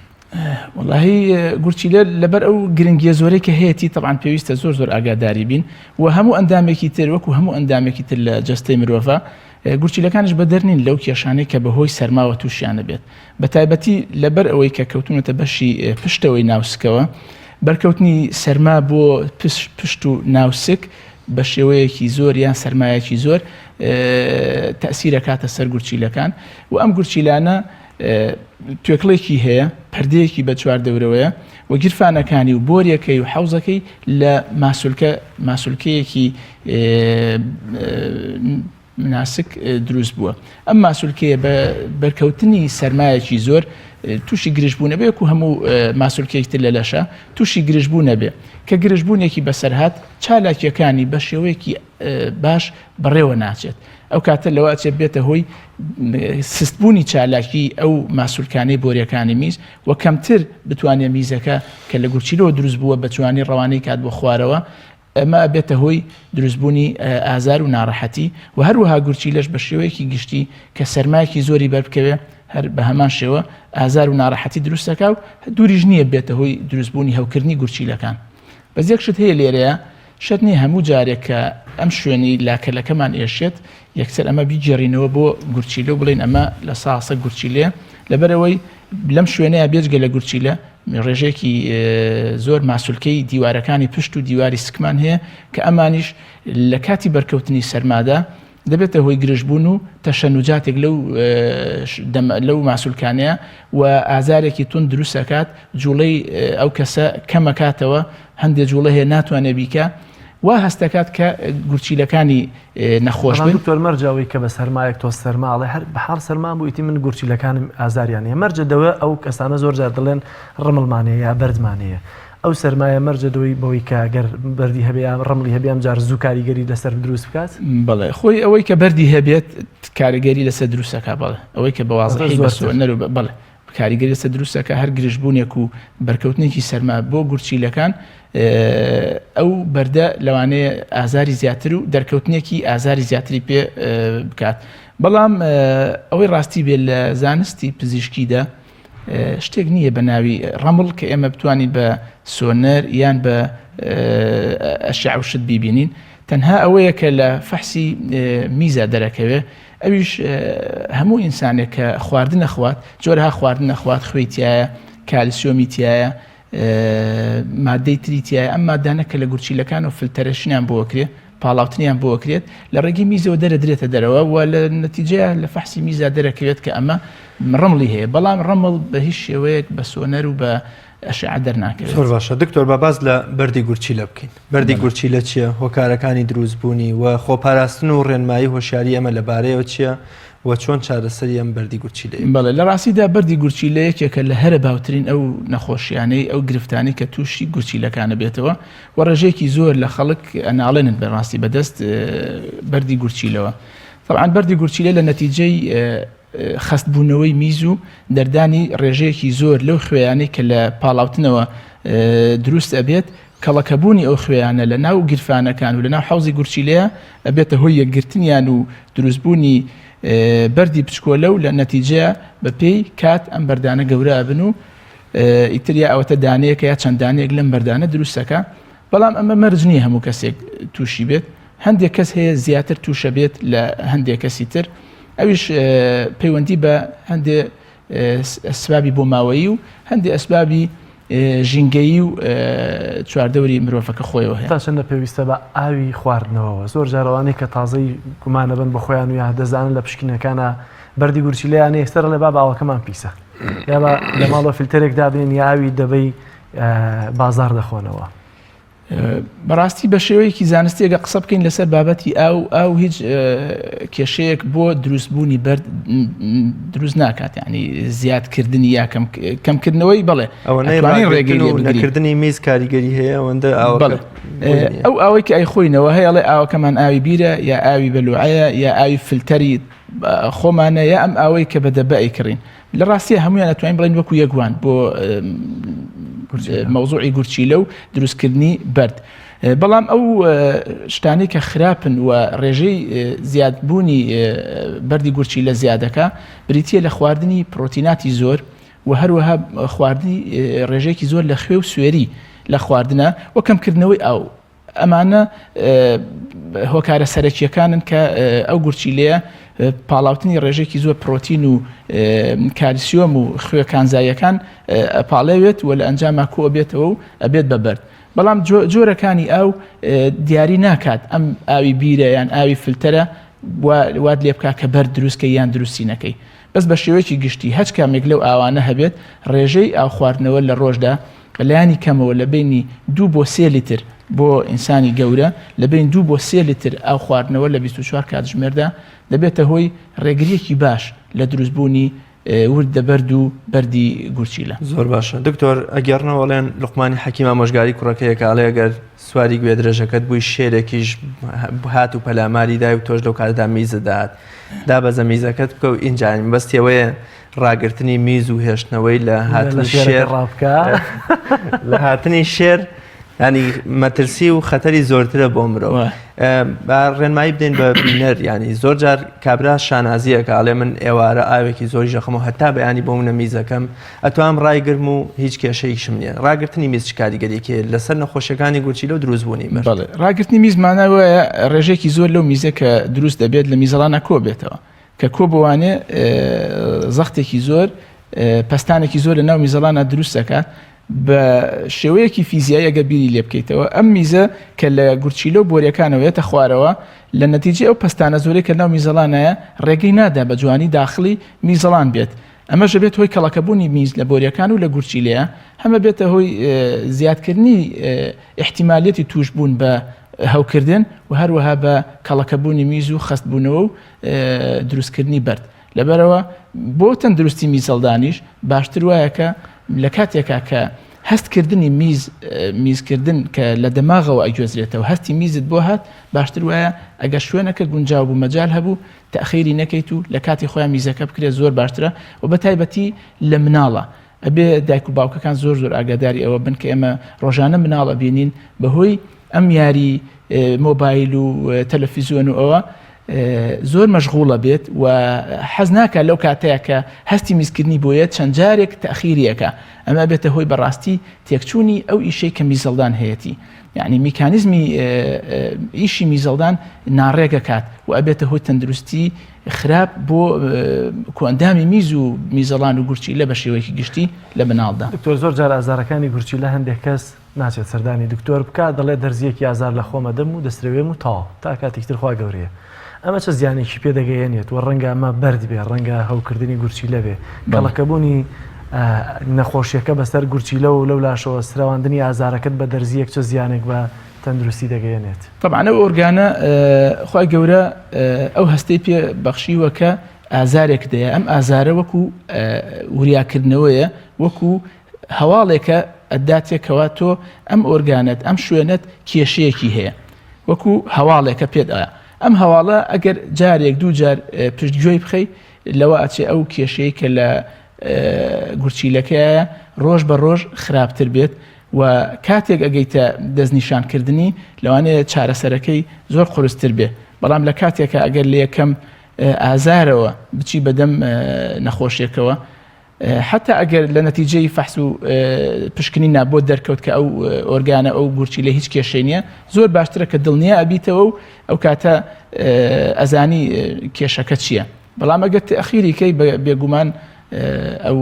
واللهی گورچیلە لەبەر ئەو گرنگیە زۆرەی کە هەیەی طبعاً پێویستە زۆر ئاگاداری بین و هەموو ئەندامێکی تر وەکو هەموو ئەندامێکی تر لە جەستەی مرۆڤە گورچیلەکانش بەدەرنین لەو کێشانەی کە بەهۆی سەرماوە تووشیانە بێت بە تایبەتی لەبەر ئەوەی کە کەوتونەتە بەشی پشتەوەی ناوسکەوە بەرکەوتنی سەرما بۆ پشت و ناوسک بە شێوەیەکی زۆر یان سەرمایەکی زۆر تەسیرە کاتە سەر گورچیلەکان و ئەم گورچیلانە توێکڵێکی هەیە پەردەیەکی بە چوار دەورەوەیە و گیرفانەکانی و بۆریەکەی و حوزەکەی لە ماسولکەیەکی مناسک دروست بووە ئەم ماسولکەیە بە بەرکەوتنی سەرمایەکی زۆر تووشی گرژبوو نەبێ و هەموو ماسولکەیەکتر لە لەشە تووشی گرژبوو نەبێ کە گرژبوونێکی بەسەرهات چالاکیەکانی بە شێوەیەکی باش بەڕێوە ناچێت ئەو کاتە لەوە ئەچێت بێتە هۆی سستبوونی چالاکی ئەو ماسولکانەی بۆریەکانی میز و کەمتر بتوانێت میزەکە کە لە گورچیلەوە دروست بووە بەتوانی ڕەوانەی کات بۆ خوارەوە ئەمە بێتە هۆی دروستبوونی ئازار و ناڕەحەتی و هەروەها گورچیلەش بە شێوەیەکی گشتی کە سەرمایەکی زۆری بەربکەوێ هەر بە هەمان شێوە ئازار و ناڕەحەتی دروستەکە و دووریژ نییە بێتە هۆی دروستبوونی هەوکردنی گورچیلەکان بەس یەک شت هەیە لێرەیە شت نییە هەموو جارێک کە ئەم شوێنی لاکەلەکەمان ئێشێت یەکسەر ئەمە بیجێڕینەوە بۆ گورچیلە و بڵێن ئەمە لە ساسە گورچیلێ لەبەرەوەی لەم شوێنەیە بێجگە لە گورچیلە ڕێژێکی زۆر ماسولکەی دیوارەکانی پشت و دیواری سکمان هەیە کە ئەمانیش لە کاتی بەرکەوتنی سەرمادا دەبێتە هۆی گرژبوون و تەشەنوجاتێک لەو ماسولکانەیە و ئازارێکی تون دروستەکات جوڵەی ئەو کەسە کەمەکاتەوە هەندێک جوڵە هەیە ناتوانێت بیکە وا هەستەکات کە گورچیلەکانی نەخۆش بن دکتۆر مەرجاوی کە بە سەرمایەک تۆ سەرماڵێ هەر بەحاڵ سەرمان بوویتی من گورچیلەکانم ئازاریانەیە مەرجە دەوە ئەو کەسانە زۆر جار دەڵێن ڕمڵمانەیە یا بەردمانەیە ئەو سەرمایە مەرجە دەوەی بەوەی کە ئەگەر بەردی هەبێ ڕمڵی هەبیام جار زوو کاریگەری لەسەر دروست بکات بڵێ خۆی ئەوەی کە بەردی هەبێت کاریگەری لەسەر دروستەکە بڵێ ئەوەی کە بەوازەی بەسوەنەر و بڵێ کاریگەری لەسەر دروستەکە هەر گرژبوونێک و بەرکەوتنێکی سەرما بۆ گورچیلەکان ئەو بەردە لەوانەیە ئازاری زیاتر و دەرکەوتنێکی ئازاری زیاتری پێ بکات بەڵام ئەوەی ڕاستی بێت لە زانستی پزیشکیدا شتێک نییە بە ناوی ڕەمڵ کە ئێمە بتوانین بە سۆنەر یان بە ئەشعە و شت بیبینین تەنها ئەوەیە کە لە فەحسی میزە دەرەکەوێ ئەویش هەموو ئینسانێک کە خواردن نەخوات جۆرەها خواردن نەخوات خوێی تایە کالیسیۆمی تایە مادەی تری تایە ئەم مادانە کە لە گورچیلەکان و فلتەرەشنیان بۆکرێ پاڵاوتنیان بۆکرێت لە ڕێگەی میزەوە دەرەدرێتە دەرەوە و لە نەتیجەیە لە فەحسی میزە دەرەکەوێت کە ئەمە ڕمڵی هەیە بەڵام ڕەمڵ بە هیچ شێوەیەک بە سۆنەر و بە ئەشعە دەرناکەوێت. زۆر باشە دکتۆر با باز لە بەردی گورچیلە بکەین. بەردی گورچیلە چییە؟ هۆکارەکانی دروستبوونی و خۆپاراستن و ڕێنمایی هۆشیاری ئەمە لەبارەیەوە چییە؟ و چۆن چارەسەری ئەم بەردی گورچیلەیە؟ بەڵێ لە ڕاستیدا بەردی گورچیلە یەکێکە لە هەرە باوترین ئەو نەخۆشیانەی ئەو گرفتانی کە تووشی گورچیلەکانە بێتەوە و ڕێژێکی زۆر لە خەڵک ئەناڵێنن بەڕاستی بەدەست بەردی گورچیلەوە. طبعاً بەردی گورچیلە لە نەتیجەی خەستبوونەوەی میز و دەردانی ڕێژەیەکی زۆر لەو خوێیانەی کە لە پاڵاوتنەوە دروست ئەبێت کەڵەکەبوونی ئەو خوێیانە لە ناو گیرفانەکان و لە ناو حوزی گورچیلەیە ئەبێتە هۆی یەکگرتنیان و دروستبوونی بەردی پچکۆلە و لە نەتیجەیە بە پێی کات ئەم بەردانە گەورە ئەبن و ئیتریا ئەوەتە دانەیەکە یا چەند دانەیەک لەم بەردانە دروستەکە بەڵام ئەمە مەرج نییە هەموو کەسێک تووشی بێت هەندێک کەس هەیە زیاتر تووشە بێت لە هەندێک کەسی تر ئەویش پەیوەندی بە هەندێک ئەسبابی بۆ ماوەیی و هەندێک ئەسبابی ژینگەیی و چواردەوری مرۆڤەکە خۆیەوە هەیە. تا چەندە پێویستە بە ئاوی خواردنەوە زۆر جارەوانی کە تازەی گومانە بن بە خۆیان و یا دەزانن لە پشکنەکانە بەردی گورچیلەیان ئێستەر لە با باوەکەمان پیسە یا لە ماڵەوە فیلتەرێک دابێن یا ئاوی دەبەی بازار دەخۆنەوە. بەڕاستی بە شێوەیەکی زانستی ئەگە قسە بکەین لەسەر بابەتی ئاو هیچ کێشەیەک بۆ دروستبوونی بەرد دروست ناکات، یعنی زیادکردنی یا کەمکردنەوەی بڵێ ڕێگەکردنی میز کاریگەری هەیە ئەوەندە ئەو ئاوەی کە ئەی خۆینەوە هەیەڵێ ئاوەکەمان ئاوی بیرە یا ئاوی بەلوعەیە یا ئاوی فلتەری خۆمانە یا ئەم ئاوەی کە بەدەبە ئەیکڕین لە ڕاستیە هەمویان ئەتوانین بڵین وەکو یەکوان بۆ مەوزوعی گورچیلە و دروستکردنی بەرد. بەڵام ئەو شتانی کە خراپن و ڕێژەی زیادبوونی بەردی گورچیلە زیادەکە بریتیە لە خواردنی پرۆتیناتی زۆر و هەروەها خواردنی ڕێژەیەکی زۆر لە خوێ و سوێری لە خواردنە و کەمکردنەوەی ئەو ئەمانە هۆکارە سەرەکیەکانن کە ئەو گورچیلەیە پاڵاوتنی ڕێژێکی زۆر پرۆتین و کالسیۆم و خوێ کانزاییەکان ئەپاڵێوێت و لە ئەنجاما کۆ بێتەوە و ئەبێت بەبەرد. بەڵام جۆرەکانی ئەو دیاری ناکات ئەم ئاوی بیرە یان ئاوی فلتەرە واد لێ بکات کە بەرد دروستکە یان دروستینەکەی، بەس بە شێوەیەکی گشتی هەچ کامێک لەو ئاوانە هەبێت ڕێژەی ئاو خواردنەوە لە ڕۆژدا بەلایانی کەمەوە لە بینی 2 بۆ 3 لیتر بۆ ئینسانی گەورە لە بین 2 بۆ 3 لیتر ئاو خواردنەوە لە 24 کاتژمێردا دەبێتە هۆی ڕێگریەکی باش لە دروستبوونی وردە بەرد و بەردی گورچیلە. زۆر باشە دکتۆر ئەگەڕنەوەڵێن لوقمانی حەکیم ئامۆژگاری کوڕەکەیەکە ئاڵێ ئەگەر سواری گوێ درێژەکەت بووی شێرێکیش هات و پەلاماری دای و تۆش لەو کاتدا میزە داات دابەزە میزەکەت بکە و ئینجانی بەستیەوەیە ڕاگررتنی میز و هێشتنەوەی لە هاتنی شێر لە هاتنی شێر ینی مەترسی و خەتەری زۆرترە بۆ مرۆڤ. ڕێنمایی بدەین بە بینەر ینی زۆر جار کابرا شانازیەکە ئاڵێ من ئێوارە ئاوێکی زۆری ژەخەمەوە هەتا بەیانی بۆ منە میزەکەم ئەتوام ڕایگرم و هیچ کێشەیەکشم نییە. ڕاگررتنی میز چ کاریگەریەکێ لەسەر نەخۆشیەکانی گورچیلە و دروستبوونی ڕاگررتنی میزمانەوەیە ڕێژێکی زۆر لەو میزە کە دروست دەبێت لە میزەڵانە کۆ بێتەوە کە کۆ بوانێ زەختێکی زۆر پەستانێکی زۆر لە ناو میزەڵانە دروست دەکات بە شێوەیەکی فیزیایی ئەگە بیری لێ بکەیتەوە ئەم میزە کە لە گورچیلە و بۆریەکانەوەیەتە خوارەوە لە نەتیجە ئەو پەستانە زۆرێک کە ناو میزەڵانەیە ڕێگەی نادا بە جوانی داخلی میزەڵان بێت. ئەمەش بێت هۆی کەڵەکەبوونی میز لە بۆریەکان و لە گورچیلەیە هەمە بێتە هۆی زیادکردنی احتیمالەتی توشبوون بە هەوکردن و هەروەها بە کەڵەکەبوونی میز و خەستبوونەوە و دروستکردنی بەرد. لەبەرەوە بۆ تەندروستی میزەڵدانیش باشتر وایە کە لە کاتێکا کە هەستکردنی میزکردن کە لە دەماغەوە ئەگوێزرێتەوە هەستی میزت بۆ هات باشتر وایە ئەگە شوێنەکە گونجاو بوو مەجال هەبوو تەخیری نەکەیت و لە کاتی خۆیان میزەکە بکرێت زۆر باشترە و بە تایبەتی لە مناڵە ئەبێ دایک و باوکەکان زۆر ئاگاداری ئەوە بن کە ئێمە ڕۆژانە مناڵە بینین بەهۆی ئەم یاری مۆبایل و تەلەڤیزیۆن و ئەوە زۆر مەشغوڵە بێت و حەز ناکە لەو کاتەیە کە هەستی میزکردنی بۆیە چەند جارێک تەخیریەکە ئەمە بێتە هۆی بەڕاستی تێکچوونی ئەو ئیشەی کە میزەڵدان هەیەی یعنی میکانیزمی ئیشی میزەڵدان ناڕێگە کات و ئەبێتە هۆی تەندروستی خراپ بۆ کۆندامی میز و میزەڵان و گورچیلە بە شێوەیەکی گشتی لە بناڵدا. دکتۆر زۆر جار ئازارەکانی گورچیلە هەندێک کەس ناچێت سەردانی دکتۆر بکات دەڵێ دەرزیەکی ئازار لە خۆمە دەم و دەسترەوێم و تاو تا کاتێکتر خوا گەورەیە. ئەمە چه زیانێکی پێدەگەیەنێت و ڕەنگە ئەمە بەرد بێ ڕەنگە هەوکردنی گورچیلە بێ کەڵەکەبوونی نەخۆشیەکە بەسەر گورچیلە و لەو لاشەوە سراوەندنی ئازارەکەت بە دەرزیەک چه زیانێک بە تەندروستی دەگەیەنێت. طبعا ئەو ئۆرگانە خوا گەورە ئەو هەستەی پێ بەخشیوە کە ئازارێک دەیە ئەم ئازارە وەکو وریاکردنەوەیە وەکو هەواڵێکە ئەداتێکەوە تۆ ئەم ئۆرگانت ئەم شوێنت کێشەیەکی هەیە وەکو هەواڵێکە پێت ئایا ئەم هەواڵە ئەگەر جارێک دوو جار پشتگوێی بخەی لەوە ئەچێ ئەو کێشەیە کە لە گورچیلەکەیە ڕۆژ بە ڕۆژ خراپتر بێت و کاتێک ئەگەیتە دەستنیشانکردنی لەوانەیە چارەسەرەکەی زۆر قورستر بێ بەڵام لە کاتێکە ئەگەر لە یەکەم ئازارەوە بچی بەدەم نەخۆشیەکەوە حتا ئەگەر لە نەتیجەی فەحس و پشکنی نابۆ دەرکەوت کە ئەو ئۆرگانە ئەو گورچیلە هیچ کێشەی نییە زۆر باشترە کە دڵنیە ئەبیتەوە و ئەو کاتە ئەزانی کێشەکە چییە بەڵام ئەگەر تەخیریکەی بێگومان ئەو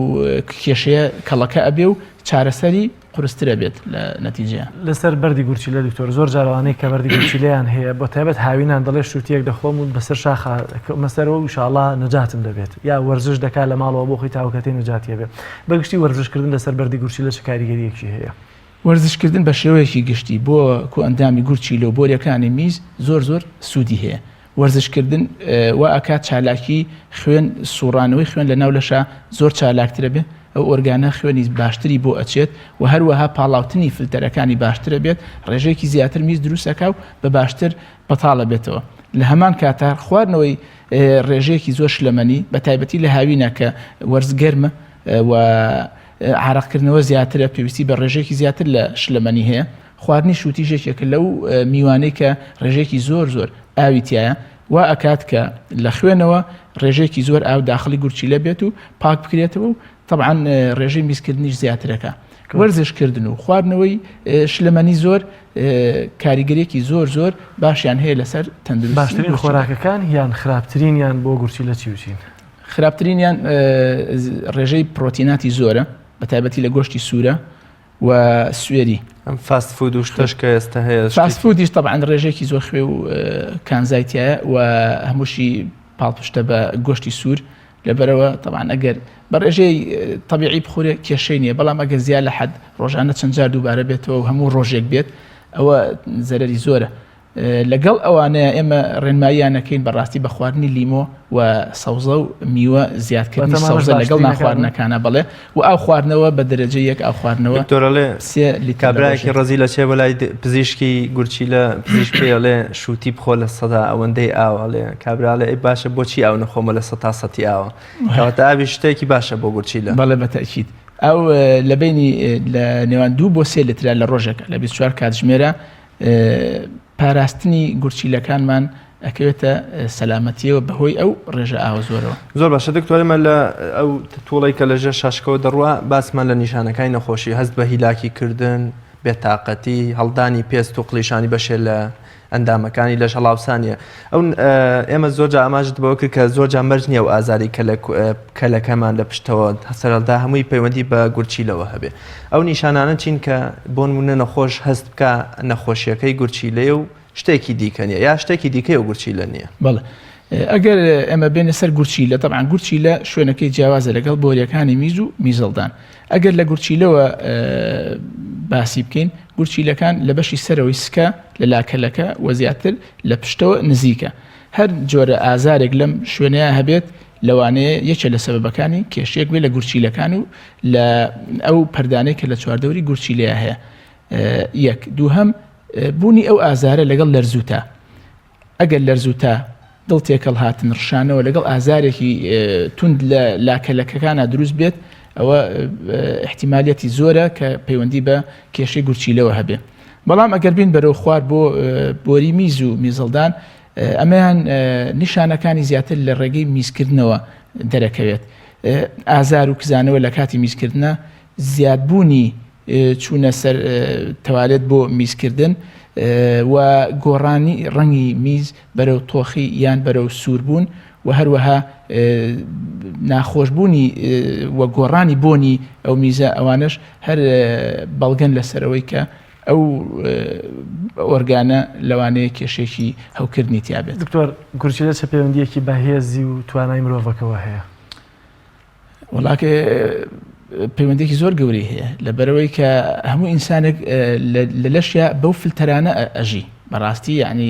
کێشەیە کەڵەکە ئەبێ و چارەسەری قورسترە بێت لە نەتیجەیە. لەسەر بەردی گورچیلە دکتۆر زۆر جاروانەی کە بەردی گورچیلەیان هەیە بۆ تایبەت هاوینان دەڵێ شووتیەک دەخۆم و بەسەر شاخە مەسەرەوە ئینشاڵڵا نەجاتم دەبێت یا وەرزش دەکات لە ماڵەوە بۆ خۆی تاوکەتەی نەجاتیە بێت. بەگشتی وەرزشکردن لەسەر بەردی گورچیلە چه کاریگەریەکی هەیە؟ وەرزشکردن بە شێوەیەکی گشتی بۆ کۆ ئەندامی گورچیلە و بۆریەکانی میز زۆر سوودی هەیە. وەرزشکردن وا ئەکات چالاکی خوێن سوڕانەوەی خوێن لە ناو لەشە زۆر چالاکترە بێت، ئەو ئۆرگانە خوێنی باشتری بۆ ئەچێت و هەروەها پاڵاوتنی فلتەرەکانی باشترە بێت، ڕێژەیەکی زیاتر میز دروستەکە و بە باشتر بەتاڵە بێتەوە. لە هەمان کاتە خواردنەوەی ڕێژەیەکی زۆر شلەمەنی بە تایبەتی لە هاوینە کە وەرزگەرمە و عرەقکردنەوە زیاترە، پێویستی بە ڕێژەیەکی زیاتر لە شلەمەنی هەیە. خواردنی شوتیژێکێکە لەو میوانەی کە ڕێژەیەکی زۆر ئاوی تایە وا ئەکات کە لە خوێنەوە ڕێژەیەکی زۆر ئاو داخلی گورچیلە بێت و پاک بکرێتەوە و طبعاً ڕێژەی میزکردنیش زیاترەکە. وەرزشکردن و خواردنەوەی شلەمەنی زۆر کاریگەریەکی زۆر باشیان هەیە لەسەر تەندروستی. باشترین خۆراکەکان یان خراپترینیان بۆ گورچیلە چی وچین؟ خراپترینیان ڕێژەی پرۆتیناتی زۆرە بە تایبەتی لە گۆشتی سوورە و سوێری. ئەم فاست فود و شتەش کە ئێستا هەیە. فاست فودیش طبعاً ڕێژێکی زۆر خوێ و کانزایتیایە و هەمووشی پاڵپشتە بە گۆشتی سوور، لەبەرەوە طبعاً ئەگەر بە ڕێژەی طبیعی بخورێ کێشەی نییە، بەڵام ئەگەر زیاد لە حەد ڕۆژانە چەند جار دووبارە بێتەوە و هەموو ڕۆژێک بێت ئەوە زەرەری زۆرە. لەگەڵ ئەوانەیە ئێمە ڕێنماییانەکەین بەڕاستی بە خواردنی لیمۆ و سەوزە و میوە زیادکردنی سەوزە لەگەڵ ناخواردنەکانە بڵێ و ئاو خواردنەوە بە دەرەجە یەک ئاو خواردنەوە. دکتۆرەڵێ کابراایکی ڕەزی لە چێ بەلای پزیشکی گورچیلە پزیشکێڵێ شووتی بخۆ لە سەدا ئەوەندەی ئاوەڵێ کابراڵێ ئەی باشە بۆچی ئاو نەخۆمە لە 100 ئاوە کەواتە ئاوی شتێکی باشە بۆ گورچیلە. بەڵێ بەتەکید ئەو لە بینی لە نێوان 2 بۆ 3 لتر لە ڕۆژێک لە 24 کاتژمێرە پاراستنی گورچیلەکانمان ئەکەوێتە سەلامەتیەوە بەهۆی ئەو ڕێژە ئاوە زۆرەوە. زۆر باشە دکتۆرمە لە ئەو تووڵی کە لەژێر شاشکەوە دەڕوە باسمان لە نیشانەکانی نەخۆشی هەست بە هیلاکی کردن، بێتاقەتی، هەڵدانی پێست و قلیشانی بەشێ لە ئەندامەکانی لەش هەڵاوسانیە. ئەو ئێمە زۆرجا ئاماژت بەوە کرد کە زۆرجا مەرج نییە و ئازاری کەلەکەمان لە پشتەوە هەسەرەڵدا هەمووی پەیوەندی بە گورچیلەوە هەبێ. ئەو نیشانانە چین کە بۆ نمونە نەخۆش هەست بکە نەخۆشیەکەی گورچیلەیە و شتێکی دیکە نیە یا شتێکی دیکەی و گورچیلە نییە. بەڵێ ئەگەر ئەمە بێنە سەر گورچیلە طبعاً گورچیلە شوێنەکەی جیاوازە لەگەڵ بۆریەکانی میز و میزەڵدان. ئەگەر لە گورچیلەوە باسی بکەین گورچیلەکان لە بەشی سەرەوەی سکە لە لاکەلەکە و زیاتر لە پشتەوە نزیکە. هەر جۆرە ئازارێک لەم شوێنەیە هەبێت لەوانەیە یەکێ لە سەبەبەکانی کێشەیەک بێت لە گورچیلەکان و لە ئەو پەردانەی کە لە چواردەوری گورچیلەیە هەیە. یەک دووهەم بوونی ئەو ئازارە لەگەڵ لەرزوتە. ئەگەر لەرزوتە دڵ تێکەڵ هاتن ڕشانەوە لەگەڵ ئازارێکی توند لە لاکەلەکەکانە دروست بێت ئەوە احتیمالیەتی زۆرە کە پەیوەندی بە کێشەی گورچیلەوە هەبێ. بەڵام ئەگەر بین بەرەو خوارد بۆ بۆری میز و میزەڵدان ئەمەیان نیشانەکانی زیاتر لە ڕێگەی میزکردنەوە دەرەکەوێت. ئازار و کزانەوە لە کاتی میزکردنە، زیادبوونی چوونە سەر تەوالێت بۆ میزکردن و گۆڕانی ڕەنگی میز بەرەو تۆخی یان بەرەو سووربوون و هەروەها ناخۆشبوونی و گۆڕانی بۆنی ئەو میزە ئەوانش هەر بەڵگەن لەسەرەوەی کە ئەو ئۆرگانە لەوانەیە کێشێکی هەوکردنی تیابێت. دکتۆر گورچیلە چه پەیوەندیەکی بەهێزی و توانای مرۆڤەکەەوە هەیە؟ وڵاکە پەیوەندێکی زۆر گەورەی هەیە لەبەرەوەی کە هەموو ئینسانێک لە لەشیا بەو فلتەرانە ئەژی بەڕاستی یعنی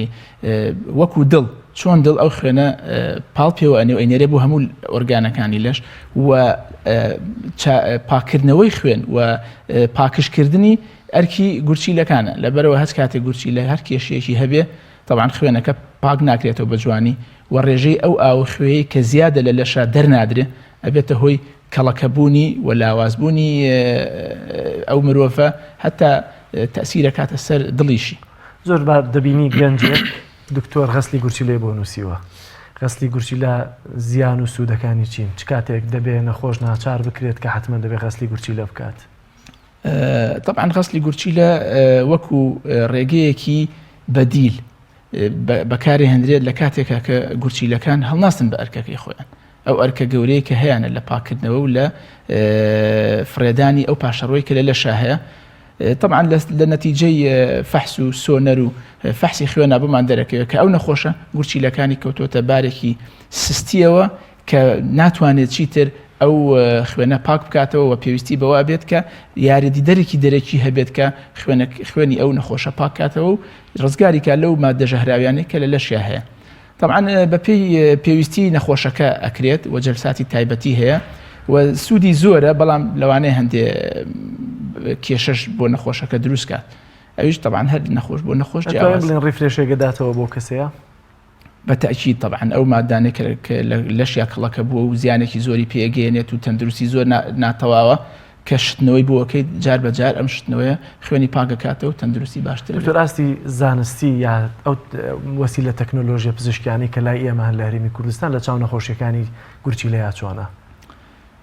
وەکو دڵ چۆن دڵ ئەو خوێنە پاڵ پێوە ئەنێ و ئەینێرێ بۆ هەموو ئۆرگانەکانی لەش و پاکردنەوەی خوێن و پاکشکردنی ئەرکی گورچیلەکانە. لەبەرەوە هەست کاتێک گورچیلە هەر کێشەیەکی هەبێ طبعاً خوێنەکە پاک ناکرێتەوە بە جوانی و ڕێژەی ئەو ئاو خوێی کە زیادە لە لەشە دەرنادرێ ئەبێتە هۆی کەڵەکەبوونی و لاوازبوونی ئەو مرۆڤە هەتا تەسیرە کاتە سەر دڵیشی. زۆر بار دەبینی گەنجێک دکتۆر غەسلی گورچیلەی بۆ نووسیوە. غەسلی گورچیلە زیان و سوودەکانی چین؟ چ کاتێک دەبێ نەخۆش ناچار بکرێت کە حتمما دەبێت غەسلی گورچیلە بکات؟ طبعاً غەسلی گورچیلە وەکو ڕێگەیەکی بەدیل بەکاری هەندرێت لە کاتێکە کە گورچیلەکان هەڵناستن بە ئەرکەکەی خۆیان. ئەو ئەرکە گەورەیە کە هەیەە لە پاکردنەوە و لە فرێدانی ئەو پاشەڕۆی کە لە لەشە هەیە. طبعاً لە نەتیجەی فەحس و سۆنەر و فەحسی خوێنە بمان دەرەکەوێت کە ئەو نەخۆشە گورچیلەکانی کەوتۆتە بارێکی سستیەوە کە ناتوانێت چیتر ئەو خوێنە پاک بکاتەوە و پێویستی بەوە بێت کە یاریدیدەرێکی دەرەکی هەبێت کە خوێنی ئەو نەخۆشە پاکاتەوە و ڕزگاری کا لەو مادە ژەهراویانەی کە لە لەشیا هەیە. طبعا بەپێی پێویستی نەخۆشەکە ئەکرێت و جەلساتی تایبەتی هەیە و سوودی زۆرە، بەڵام لەوانەیە هەندێ کێشەش بۆ نەخۆشەکە دروست کات. ئەویش طبعا هەر نەخۆش بۆ نەخۆش بڵێن ڕیفرێشێک داتەوە بۆ کەسەیە بەتەکید طبعا ئەو مادانێک لەشیا کڵەکە بووە و زیانێکی زۆری پێگەێنێت و تەندروستی زۆر ناتەواوە کە شتنەوەی بۆەکەی جار بەجار ئەم شتنەوەیە خوێنی پاکەکاتەوە و تەندروستی باشتر. ڕاستی زانستی یا ئەو وەسیلە تەکنۆلۆژیە پزیشکیانی کە لای ئێمە لە هەرێمی کوردستان لە چاو نەخۆشیەکانی گورچی لە چۆنە؟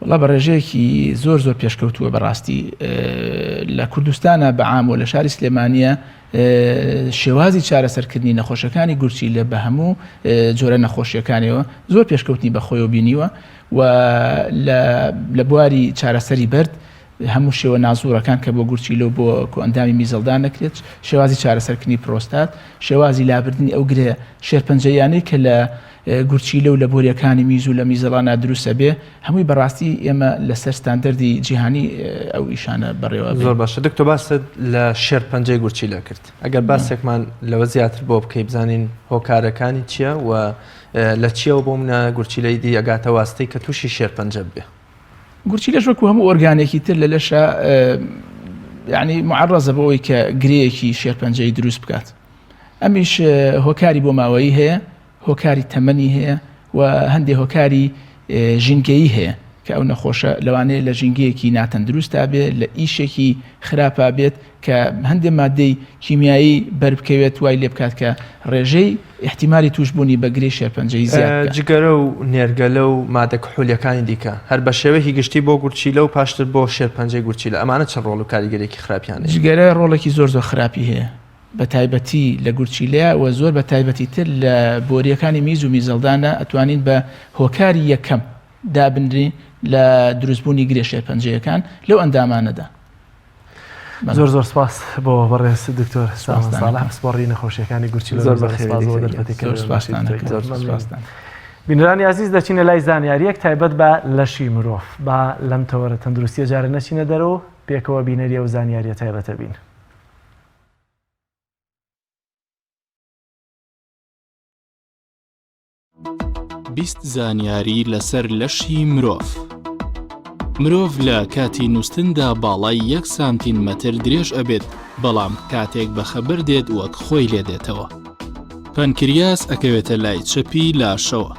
وڵا بە ڕێژەیەکی زۆر پێشکەوتووە بەڕاستی لە کوردستانە بەعام و لە شاری سلێمانیە شێوازی چارەسەرکردنی نەخۆشەکانی گورچی لە بە هەموو جۆرە نەخۆشیەکانەوە زۆر پێشکەوتنی بەخۆیەوە بینیوە و لە بواری چارەسەری بەرد هەموو شێوە نازوورەکان کە بۆ گورچیلە و بۆ ئەندامی میزەڵدان نەکرێت، شێوازی چارەسەرکردنی پرۆستات، شێوازی لابردنی ئەو گرێ شێرپەنجەیانەی کە لە گورچیلە و لە بۆریەکانی میز و لە میزەڵانە دروستە بێ، هەمووی بەڕاستی ئێمە لەسەر ستاندەردی جیهانی ئەو ئیشانە بەڕێوە. زۆر باشە. دکتۆر باست لە شێرپەنجەی گورچیلە کرد. ئەگەر باسێکمان لەوە زیاتر بۆ بکەی بزانین هۆکارەکانی چییە و لە چیەوە بۆ منە گورچیلەی دی ئەگاتە واستەی کە تووشی شێرپەنجە بێ؟ گورچیلەش وەکو هەموو ئۆرگانێکی تر لە لەشە یعنی معڕەزە بەوەی کە گرەیەکی شێرپەنجەی دروست بکات. ئەمیش هۆکاری بۆ ماوەیی هەیە، هۆکاری تەمەنی هەیە و هەندێک هۆکاری ژینگەیی هەیە کە ئەو نەخۆشە لەوانەیە لە ژینگەیەکی ناتەندروستە بێت، لە ئیشێکی خراپە بێت کە هەندێک مادەی کیمیایی بەربکەوێت وای لێ بکات کە ڕێژەی احتیمالی توشبوونی بە گرەی شێرپەنجەی زیاد. جگەرە و نێرگەلە و مادە کحولیەکانی دیکە هەر بە شێوەیەکی گشتی بۆ گورچیلە و پاشتر بۆ شێرپەنجەی گورچیلە ئەمانە چەند ڕۆڵ و کاریگەرێکی خراپیانە؟ جگەرە ڕۆڵێکی زۆر خراپی هەیە بە تایبەتی لە گورچیلەیە و زۆر بە تایبەتی تر لە بۆریەکانی میز و میزەڵدانە ئەتوانین بە هۆکاری یەکەم دابنرین لە دروستبوونی گرێ شێرپەنجەیەکان لەو ئەندامانەدا. زۆر سپاس بۆ بەڕێز دکتۆر سامان ساڵح سپۆڕی نەخۆشیەکانی گورچیلە. زۆر دەرفەتێکە. بینەرانی عزیز دەچینە لای زانیاریەک تایبەت بە لەشی مرۆڤ با لەم تەوەرە تەندروستیە جارە نەچینە دەرەوە پێکەوە بینەریە و زانیاریە تایبەتە بین. بیست زانیاری لەسەر لەشی مرۆڤ. مرۆڤ لە کاتی نووسندا باڵای 1 سانتیمەتر درێژ ئەبێت، بەڵام کاتێک بەخەبەر دێت وەک خۆی لێ دێتەوە. پەنکریاس ئەکەوێتە لای چەپی لاشەوە.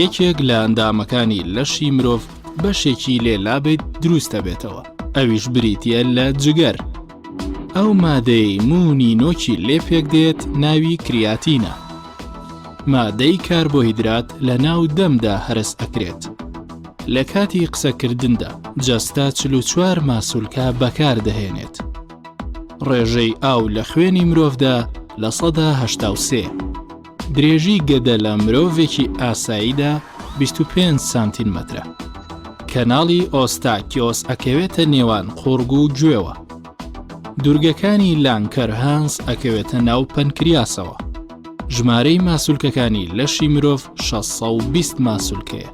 یەکێک لە ئەندامەکانی لەشی مرۆڤ بەشێکی لێلابێت دروستە بێتەوە، ئەویش بریتیە لە جگەر. ئەو مادەی مونی نۆکی لێ پێک دێت ناوی کریاتینە. مادەی کاربۆهیدرات لە ناو دەمدا هەرس ئەکرێت. لە کاتی قسەکردندا جەستا 44 ماسوولکە بەکاردەهێنێت. ڕێژەی ئاو لە خوێنی مرۆڤدا لە 183. درێژی گەدە لە مرۆڤێکی ئاساییدا 25 سانتیمەترە. کەناڵی ئۆستاکیۆس ئەکەوێتە نێوان قوڕگ و گوێوە. دوورگەکانی لانکەرهانس ئەکەوێتە ناو پەنکریاسەوە. ژمارەی ماسوولکەکانی لەشی مرۆڤ 620 ماسوولکەیە.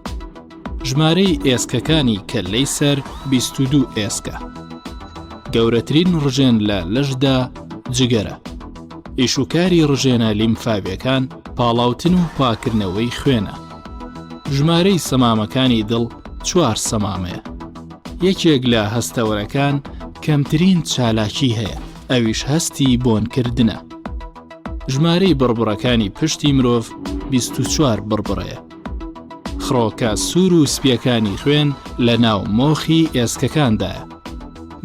ژمارەی ئێسکەکانی کەلەی سەر 22 ئێسکە. گەورەترین ڕژێن لە لەشدا جگەرە. ئیشوکاری ڕژێنە لیمفاویەکان پاڵاوتن و پاکردنەوەی خوێنە. ژمارەی سەمامەکانی دڵ 4 سەمامەیە. یەکێک لە هەستەوەرەکان کەمترین چالاکی هەیە، ئەویش هەستی بۆنکردنە. ژمارەی بڕبڕەکانی پشتی مرۆڤ 24 بڕبڕەیە. خڕۆکە سوور و سپیەکانی خوێن لە ناو مۆخی ئێسکەکاندایە.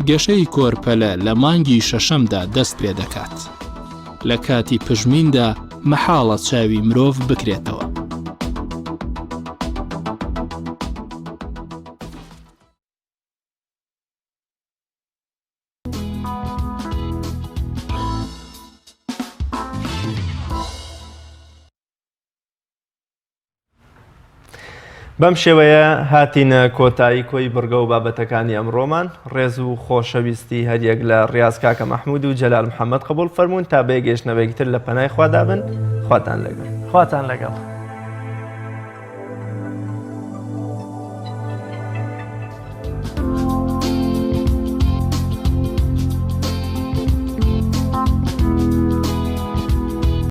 گەشەی کۆرپەلە لە مانگی شەشەمدا دەست پێ دەکات. لە کاتی پژمیندا مەحاڵە چاوی مرۆڤ بکرێتەوە. بەم شێوەیە هاتینە کۆتایی کۆی بڕگە و بابەتەکانی ئەمڕۆمان. ڕێز و خۆشەویستی هەریەک لە ڕاز کاکە مەحموود و جەلال محەممەد قبول فەرمونون تا بێگەشتنەوەیەکتر لە پەنای خوادابن. خواتان لەگەڵ.